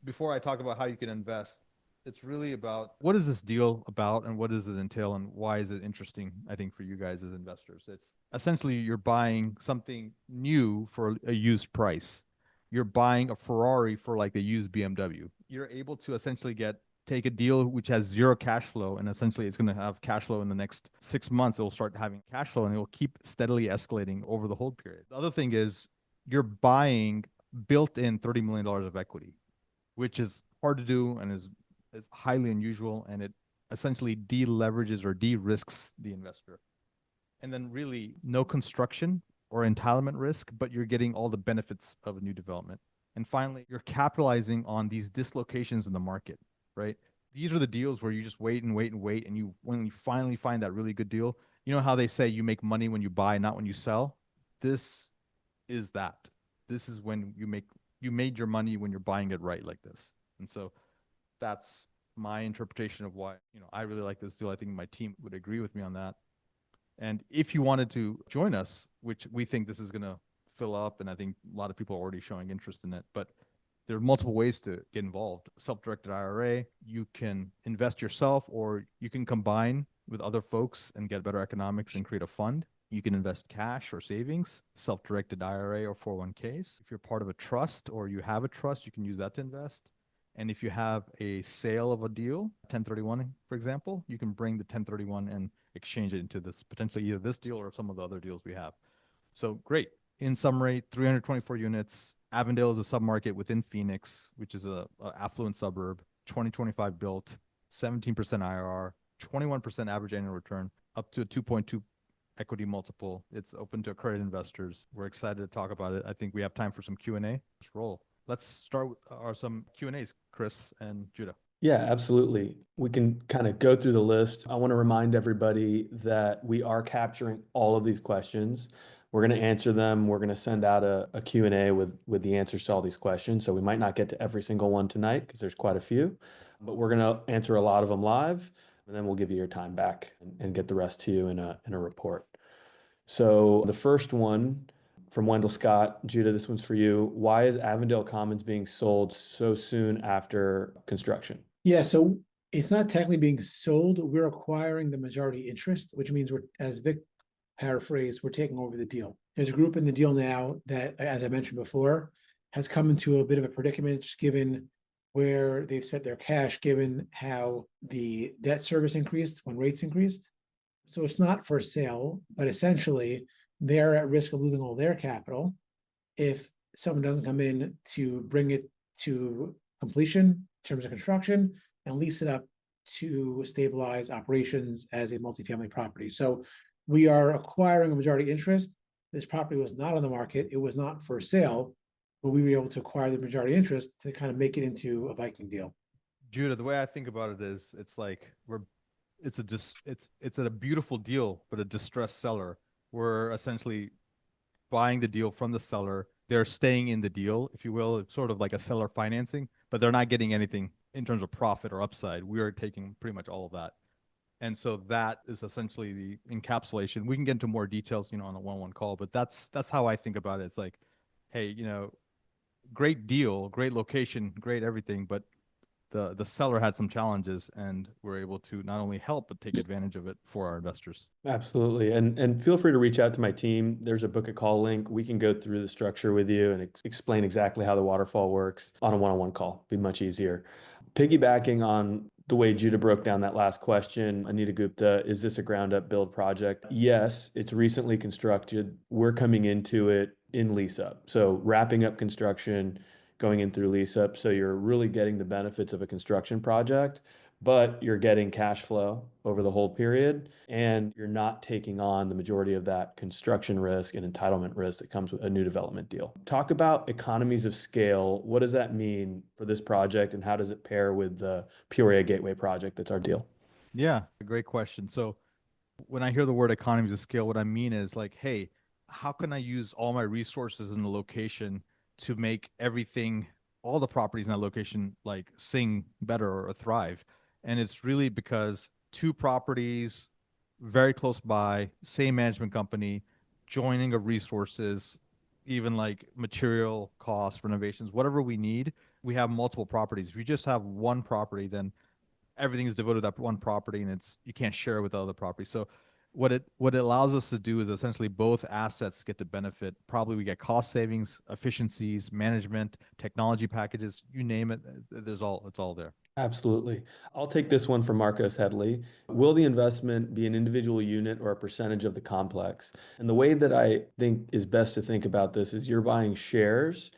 before I talk about how you can invest, It's really about what is this deal about and what does it entail and why is it interesting, I think, for you guys as investors. It's essentially you're buying something new for a used price. You're buying a Ferrari for like a used BMW. You're able to essentially take a deal which has zero cash flow and essentially it's going to have cash flow in the next 6 months. It will start having cash flow and it will keep steadily escalating over the hold period. The other thing is you're buying built in $30 million of equity, which is hard to do and is highly unusual, and it essentially de-leverages or de-risks the investor. And then really no construction or entitlement risk, but you're getting all the benefits of a new development. And finally, you're capitalizing on these dislocations in the market, right? These are the deals where you just wait and wait and wait, and when you finally find that really good deal, you know how they say you make money when you buy, not when you sell? This is that. This is when you made your money when you're buying it right like this. And so that's my interpretation of why, I really like this deal. I think my team would agree with me on that. And if you wanted to join us, which we think this is going to fill up, and I think a lot of people are already showing interest in it, but there are multiple ways to get involved. Self-directed IRA, you can invest yourself, or you can combine with other folks and get better economics and create a fund. You can invest cash or savings, self-directed IRA or 401ks. If you're part of a trust or you have a trust, you can use that to invest. And if you have a sale of a deal, 1031, for example, you can bring the 1031 and exchange it into this, potentially either this deal or some of the other deals we have. So great. In summary, 324 units. Avondale is a submarket within Phoenix, which is a affluent suburb, 2025 built, 17% IRR, 21% average annual return, up to a 2.2 equity multiple. It's open to accredited investors. We're excited to talk about it. I think we have time for some Q&A. Let's roll. Let's start with some Q&As, Chris and Judah. Yeah, absolutely. We can kind of go through the list. I want to remind everybody that we are capturing all of these questions. We're going to answer them. We're going to send out a Q&A with the answers to all these questions. So we might not get to every single one tonight because there's quite a few, but we're going to answer a lot of them live, and then we'll give you your time back and get the rest to you in a report. So the first one from Wendell Scott, Judah, this one's for you. Why is Avondale Commons being sold so soon after construction? Yeah, so it's not technically being sold. We're acquiring the majority interest, which means as Vic paraphrased, we're taking over the deal. There's a group in the deal now that, as I mentioned before, has come into a bit of a predicament, given where they've spent their cash, given how the debt service increased when rates increased. So it's not for sale, but essentially they're at risk of losing all their capital if someone doesn't come in to bring it to completion in terms of construction and lease it up to stabilize operations as a multifamily property. So we are acquiring a majority interest. This property was not on the market. It was not for sale, but we were able to acquire the majority interest to kind of make it into a Viking deal. Judah, the way I think about it is it's like it's a beautiful deal, but a distressed seller. We're essentially buying the deal from the seller. They're staying in the deal, if you will. It's sort of like a seller financing, but they're not getting anything in terms of profit or upside. We are taking pretty much all of that. And so that is essentially the encapsulation. We can get into more details, on a one-on-one call, but that's how I think about it. It's like, hey, great deal, great location, great everything, but the seller had some challenges, and we're able to not only help but take advantage of it for our investors. Absolutely. And feel free to reach out to my team. There's a book a call link. We can go through the structure with you and explain exactly how the waterfall works on a one-on-one call. Be much easier. Piggybacking on the way Judah broke down that last question, Anita Gupta, is this a ground up build project? Yes, it's recently constructed. We're coming into it in lease up. So wrapping up construction, going in through lease up. So you're really getting the benefits of a construction project, but you're getting cash flow over the whole period, and you're not taking on the majority of that construction risk and entitlement risk that comes with a new development deal. Talk about economies of scale. What does that mean for this project, and how does it pair with the Peoria Gateway project that's our deal? Yeah, great question. So when I hear the word economies of scale, what I mean is like, hey, how can I use all my resources in the location to make everything, all the properties in that location, like sing better or thrive? And it's really because two properties very close by, same management company, joining of resources, even like material costs, renovations, whatever we need. We have multiple properties. If you just have one property, then everything is devoted to that one property, and you can't share it with other properties. So what it allows us to do is essentially both assets get to benefit. Probably we get cost savings, efficiencies, management, technology packages, you name it. It's all there. Absolutely. I'll take this one from Marcos Headley. Will the investment be an individual unit or a percentage of the complex? And the way that I think is best to think about this is you're buying shares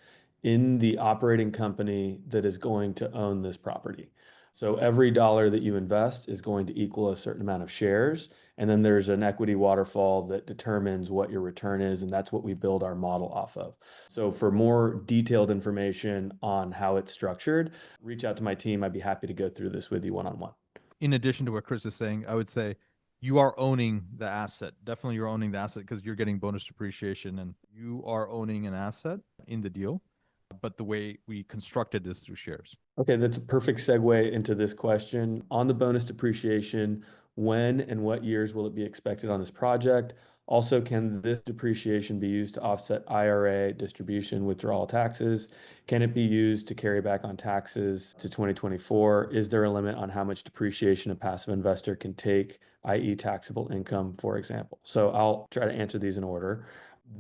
in the operating company that is going to own this property. So every dollar that you invest is going to equal a certain amount of shares. And then there's an equity waterfall that determines what your return is. And that's what we build our model off of. So for more detailed information on how it's structured, reach out to my team. I'd be happy to go through this with you one-on-one. In addition to what Chris is saying, I would say you are owning the asset. Definitely you're owning the asset because you're getting bonus depreciation and you are owning an asset in the deal. But the way we constructed this through shares. Okay, that's a perfect segue into this question. On the bonus depreciation, when and what years will it be expected on this project? Also, can this depreciation be used to offset IRA distribution withdrawal taxes? Can it be used to carry back on taxes to 2024? Is there a limit on how much depreciation a passive investor can take, i.e. taxable income, for example? So I'll try to answer these in order.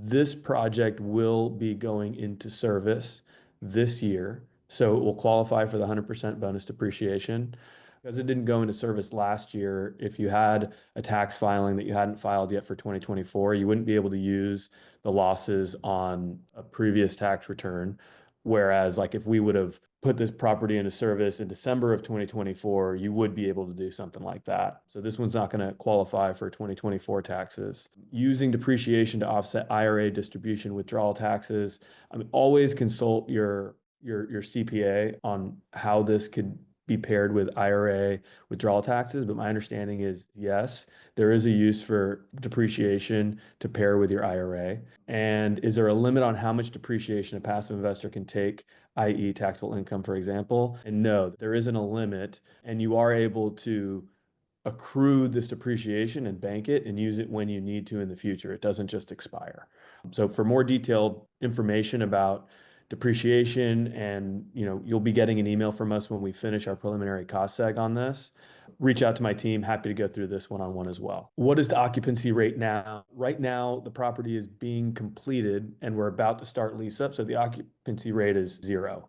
This project will be going into service this year, so it will qualify for the 100% bonus depreciation. Because it didn't go into service last year, if you had a tax filing that you hadn't filed yet for 2024, you wouldn't be able to use the losses on a previous tax return. Whereas, like, if we would have put this property into service in December of 2024, you would be able to do something like that. So this one's not going to qualify for 2024 taxes. Using depreciation to offset IRA distribution withdrawal taxes. I mean, always consult your CPA on how this could be paired with IRA withdrawal taxes. But my understanding is yes, there is a use for depreciation to pair with your IRA. And is there a limit on how much depreciation a passive investor can take, i.e. taxable income, for example? And no, there isn't a limit. And you are able to accrue this depreciation and bank it and use it when you need to in the future. It doesn't just expire. So for more detailed information about depreciation, and you'll be getting an email from us when we finish our preliminary cost seg on this, reach out to my team. Happy to go through this one-on-one as well. What is the occupancy rate now? Right now, the property is being completed and we're about to start lease up. So the occupancy rate is 0,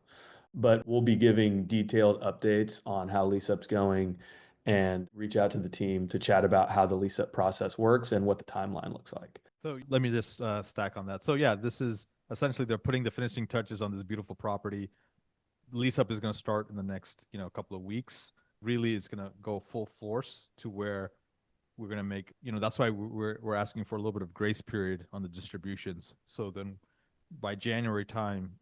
but we'll be giving detailed updates on how lease up's going, and reach out to the team to chat about how the lease up process works and what the timeline looks like. So let me just stack on that. So yeah, this is essentially they're putting the finishing touches on this beautiful property. Lease up is going to start in the next couple of weeks. Really, it's going to go full force to where we're going to make that's why we're asking for a little bit of grace period on the distributions. So then by January time,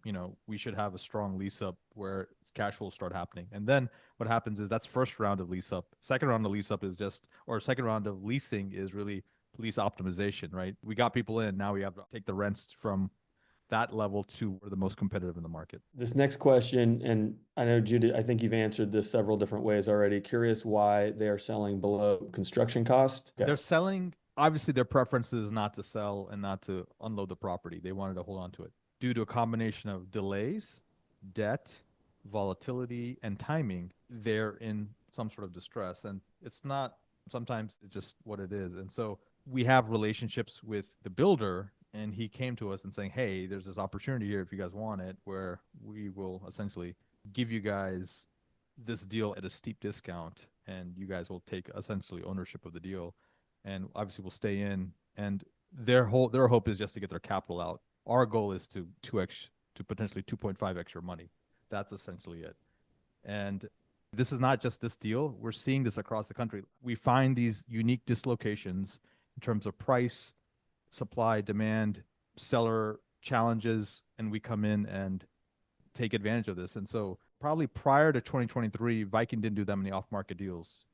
we should have a strong lease up where cash flow will start happening. And then what happens is that's first round of lease up. Second round of lease up is second round of leasing is really lease optimization, right? We got people in. Now we have to take the rents from that level to we're the most competitive in the market. This next question, and I know, Judy, I think you've answered this several different ways already. Curious why they are selling below construction cost. Okay. They're selling, obviously their preference is not to sell and not to unload the property. They wanted to hold on to it due to a combination of delays, debt, volatility, and timing. They're in some sort of distress, and sometimes it's just what it is. And so we have relationships with the builder, and he came to us and saying, hey, there's this opportunity here if you guys want it, where we will essentially give you guys this deal at a steep discount, and you guys will take essentially ownership of the deal, and obviously we'll stay in. And their hope is just to get their capital out. Our goal is to 2x to potentially 2.5x your money. That's essentially it. And this is not just this deal. We're seeing this across the country. We find these unique dislocations in terms of price, supply, demand, seller challenges, and we come in and take advantage of this. And so probably prior to 2023, Viking didn't do that many off-market deals.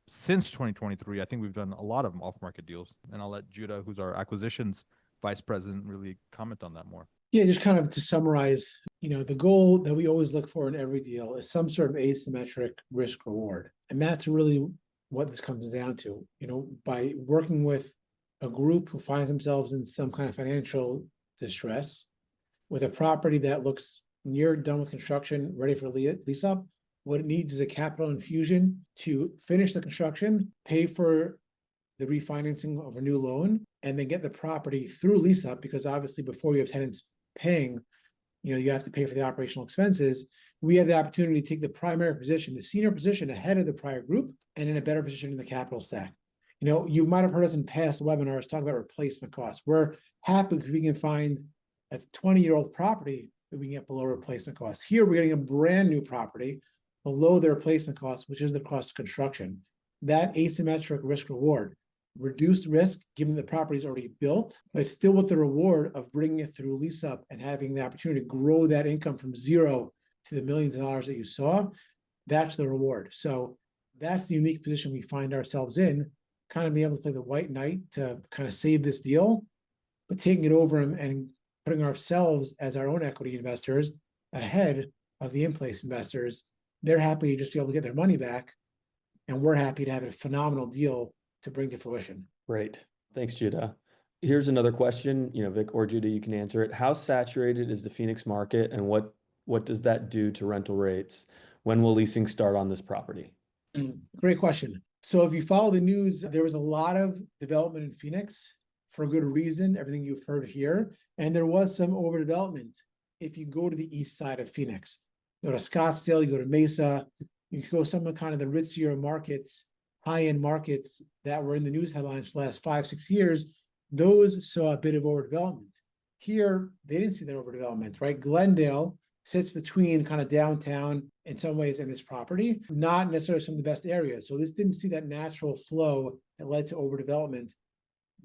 Since 2023, I think we've done a lot of off-market deals. And I'll let Judah, who's our acquisitions vice president, really comment on that more. Yeah, just kind of to summarize, the goal that we always look for in every deal is some sort of asymmetric risk reward. And that's really what this comes down to. By working with a group who finds themselves in some kind of financial distress with a property that looks near done with construction, ready for lease up, What it needs is a capital infusion to finish the construction, pay for the refinancing of a new loan, and then get the property through lease up, because obviously before you have tenants paying, you have to pay for the operational expenses. We have the opportunity to take the primary position, the senior position ahead of the prior group, and in a better position in the capital stack. You might have heard us in past webinars talk about replacement costs. We're happy if we can find a 20-year-old property that we can get below replacement costs. Here, we're getting a brand new property below the replacement cost, which is the cost of construction. That asymmetric risk reward, reduced risk given the property is already built, but still with the reward of bringing it through lease up and having the opportunity to grow that income from zero to the millions of dollars that you saw. That's the reward. So that's the unique position we find ourselves in, kind of being able to play the white knight to kind of save this deal, but taking it over and putting ourselves as our own equity investors ahead of the in-place investors. They're happy to just be able to get their money back, and we're happy to have a phenomenal deal to bring to fruition. Great. Thanks, Judah. Here's another question, Vic or Judah, you can answer it. How saturated is the Phoenix market, and what does that do to rental rates? When will leasing start on this property? Great question. So if you follow the news, there was a lot of development in Phoenix for good reason, everything you've heard here. And there was some overdevelopment. If you go to the east side of Phoenix, you go to Scottsdale, you go to Mesa, you go some of kind of the ritzier markets, high-end markets that were in the news headlines for the last 5-6 years, those saw a bit of overdevelopment. Here, they didn't see that overdevelopment, right? Glendale sits between kind of downtown in some ways and this property, not necessarily some of the best areas. So this didn't see that natural flow that led to overdevelopment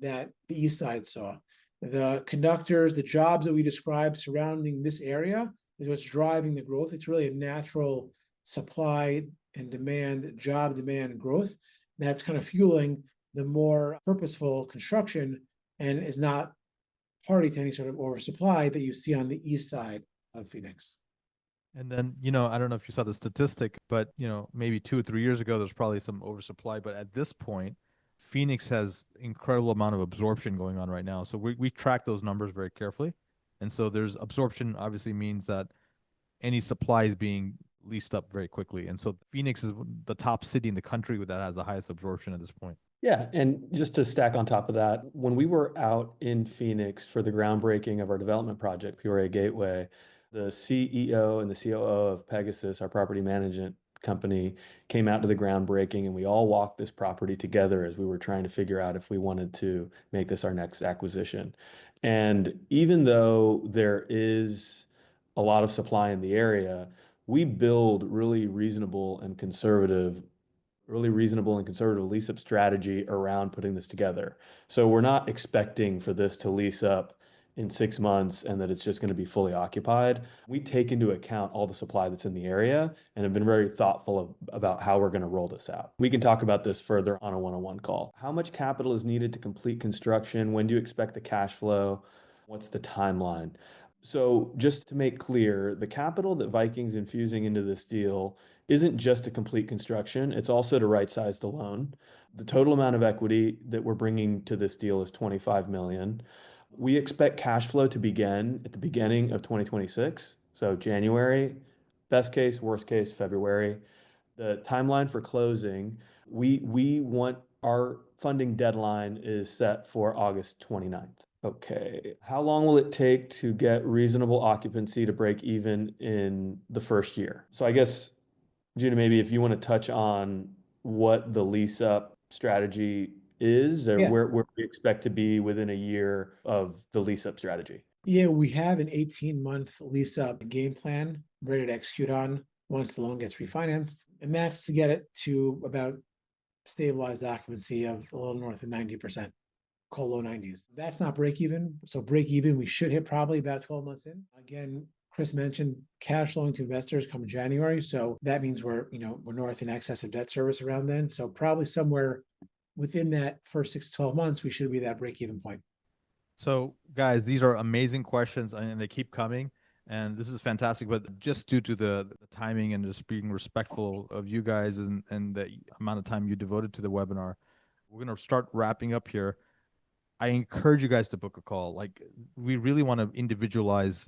that the east side saw. The conductors, the jobs that we described surrounding this area is what's driving the growth. It's really a natural supply and demand, job demand growth that's kind of fueling the more purposeful construction and is not party to any sort of oversupply that you see on the east side of Phoenix. And then, I don't know if you saw the statistic, but, maybe 2 or 3 years ago, there's probably some oversupply. But at this point, Phoenix has incredible amount of absorption going on right now. So we track those numbers very carefully. And so there's absorption obviously means that any supply is being leased up very quickly. And so Phoenix is the top city in the country that has the highest absorption at this point. Yeah, and just to stack on top of that, when we were out in Phoenix for the groundbreaking of our development project, Peoria Gateway, the CEO and the COO of Pegasus, our property management company, came out to the groundbreaking, and we all walked this property together as we were trying to figure out if we wanted to make this our next acquisition. And even though there is a lot of supply in the area, we build really reasonable and conservative lease up strategy around putting this together. So we're not expecting for this to lease up in 6 months and that it's just going to be fully occupied. We take into account all the supply that's in the area and have been very thoughtful about how we're going to roll this out. We can talk about this further on a one-on-one call. How much capital is needed to complete construction? When do you expect the cash flow? What's the timeline? So just to make clear, the capital that Viking's infusing into this deal isn't just to complete construction, it's also to right-size the loan. The total amount of equity that we're bringing to this deal is $25 million. We expect cash flow to begin at the beginning of 2026, so January, best case, worst case, February. The timeline for closing, we want our funding deadline is set for August 29th. Okay, how long will it take to get reasonable occupancy to break even in the first year? So I guess, Judah, maybe if you want to touch on what the lease up strategy is, or where we expect to be within a year of the lease up strategy. Yeah, we have an 18-month lease up game plan ready to execute on once the loan gets refinanced. And that's to get it to about stabilized occupancy of a little north of 90%, call low 90s. That's not break even. So break even, we should hit probably about 12 months in. Again, Chris mentioned cash flowing to investors come January. So that means we're north in excess of debt service around then. So probably somewhere within that first 6 to 12 months, we should be that break-even point. So, guys, these are amazing questions, and they keep coming. And this is fantastic. But just due to the timing and just being respectful of you guys and the amount of time you devoted to the webinar, we're going to start wrapping up here. I encourage you guys to book a call. Like, we really want to individualize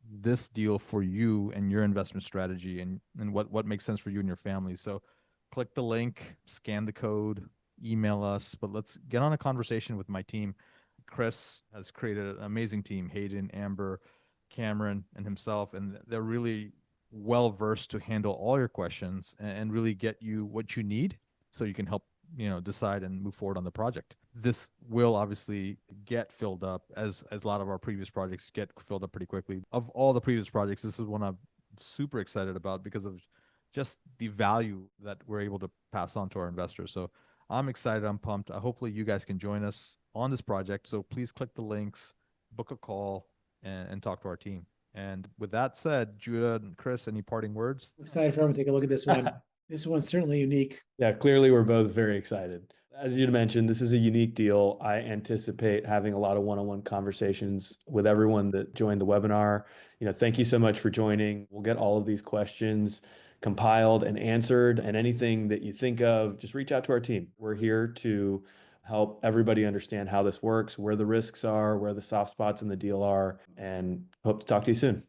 this deal for you and your investment strategy and what makes sense for you and your family. So click the link, scan the code, email us, but let's get on a conversation with my team. Chris has created an amazing team, Hayden, Amber, Cameron, and himself, and they're really well versed to handle all your questions and really get you what you need so you can help decide and move forward on the project. This will obviously get filled up as a lot of our previous projects get filled up pretty quickly. Of all the previous projects, this is one I'm super excited about because of just the value that we're able to pass on to our investors. So I'm excited. I'm pumped. Hopefully you guys can join us on this project. So please click the links, book a call, and talk to our team. And with that said, Judah and Chris, any parting words? I'm excited for everyone to take a look at this one. This one's certainly unique. Yeah, clearly we're both very excited. As you mentioned, this is a unique deal. I anticipate having a lot of one-on-one conversations with everyone that joined the webinar. Thank you so much for joining. We'll get all of these questions compiled and answered, and anything that you think of, just reach out to our team. We're here to help everybody understand how this works, where the risks are, where the soft spots in the deal are, and hope to talk to you soon.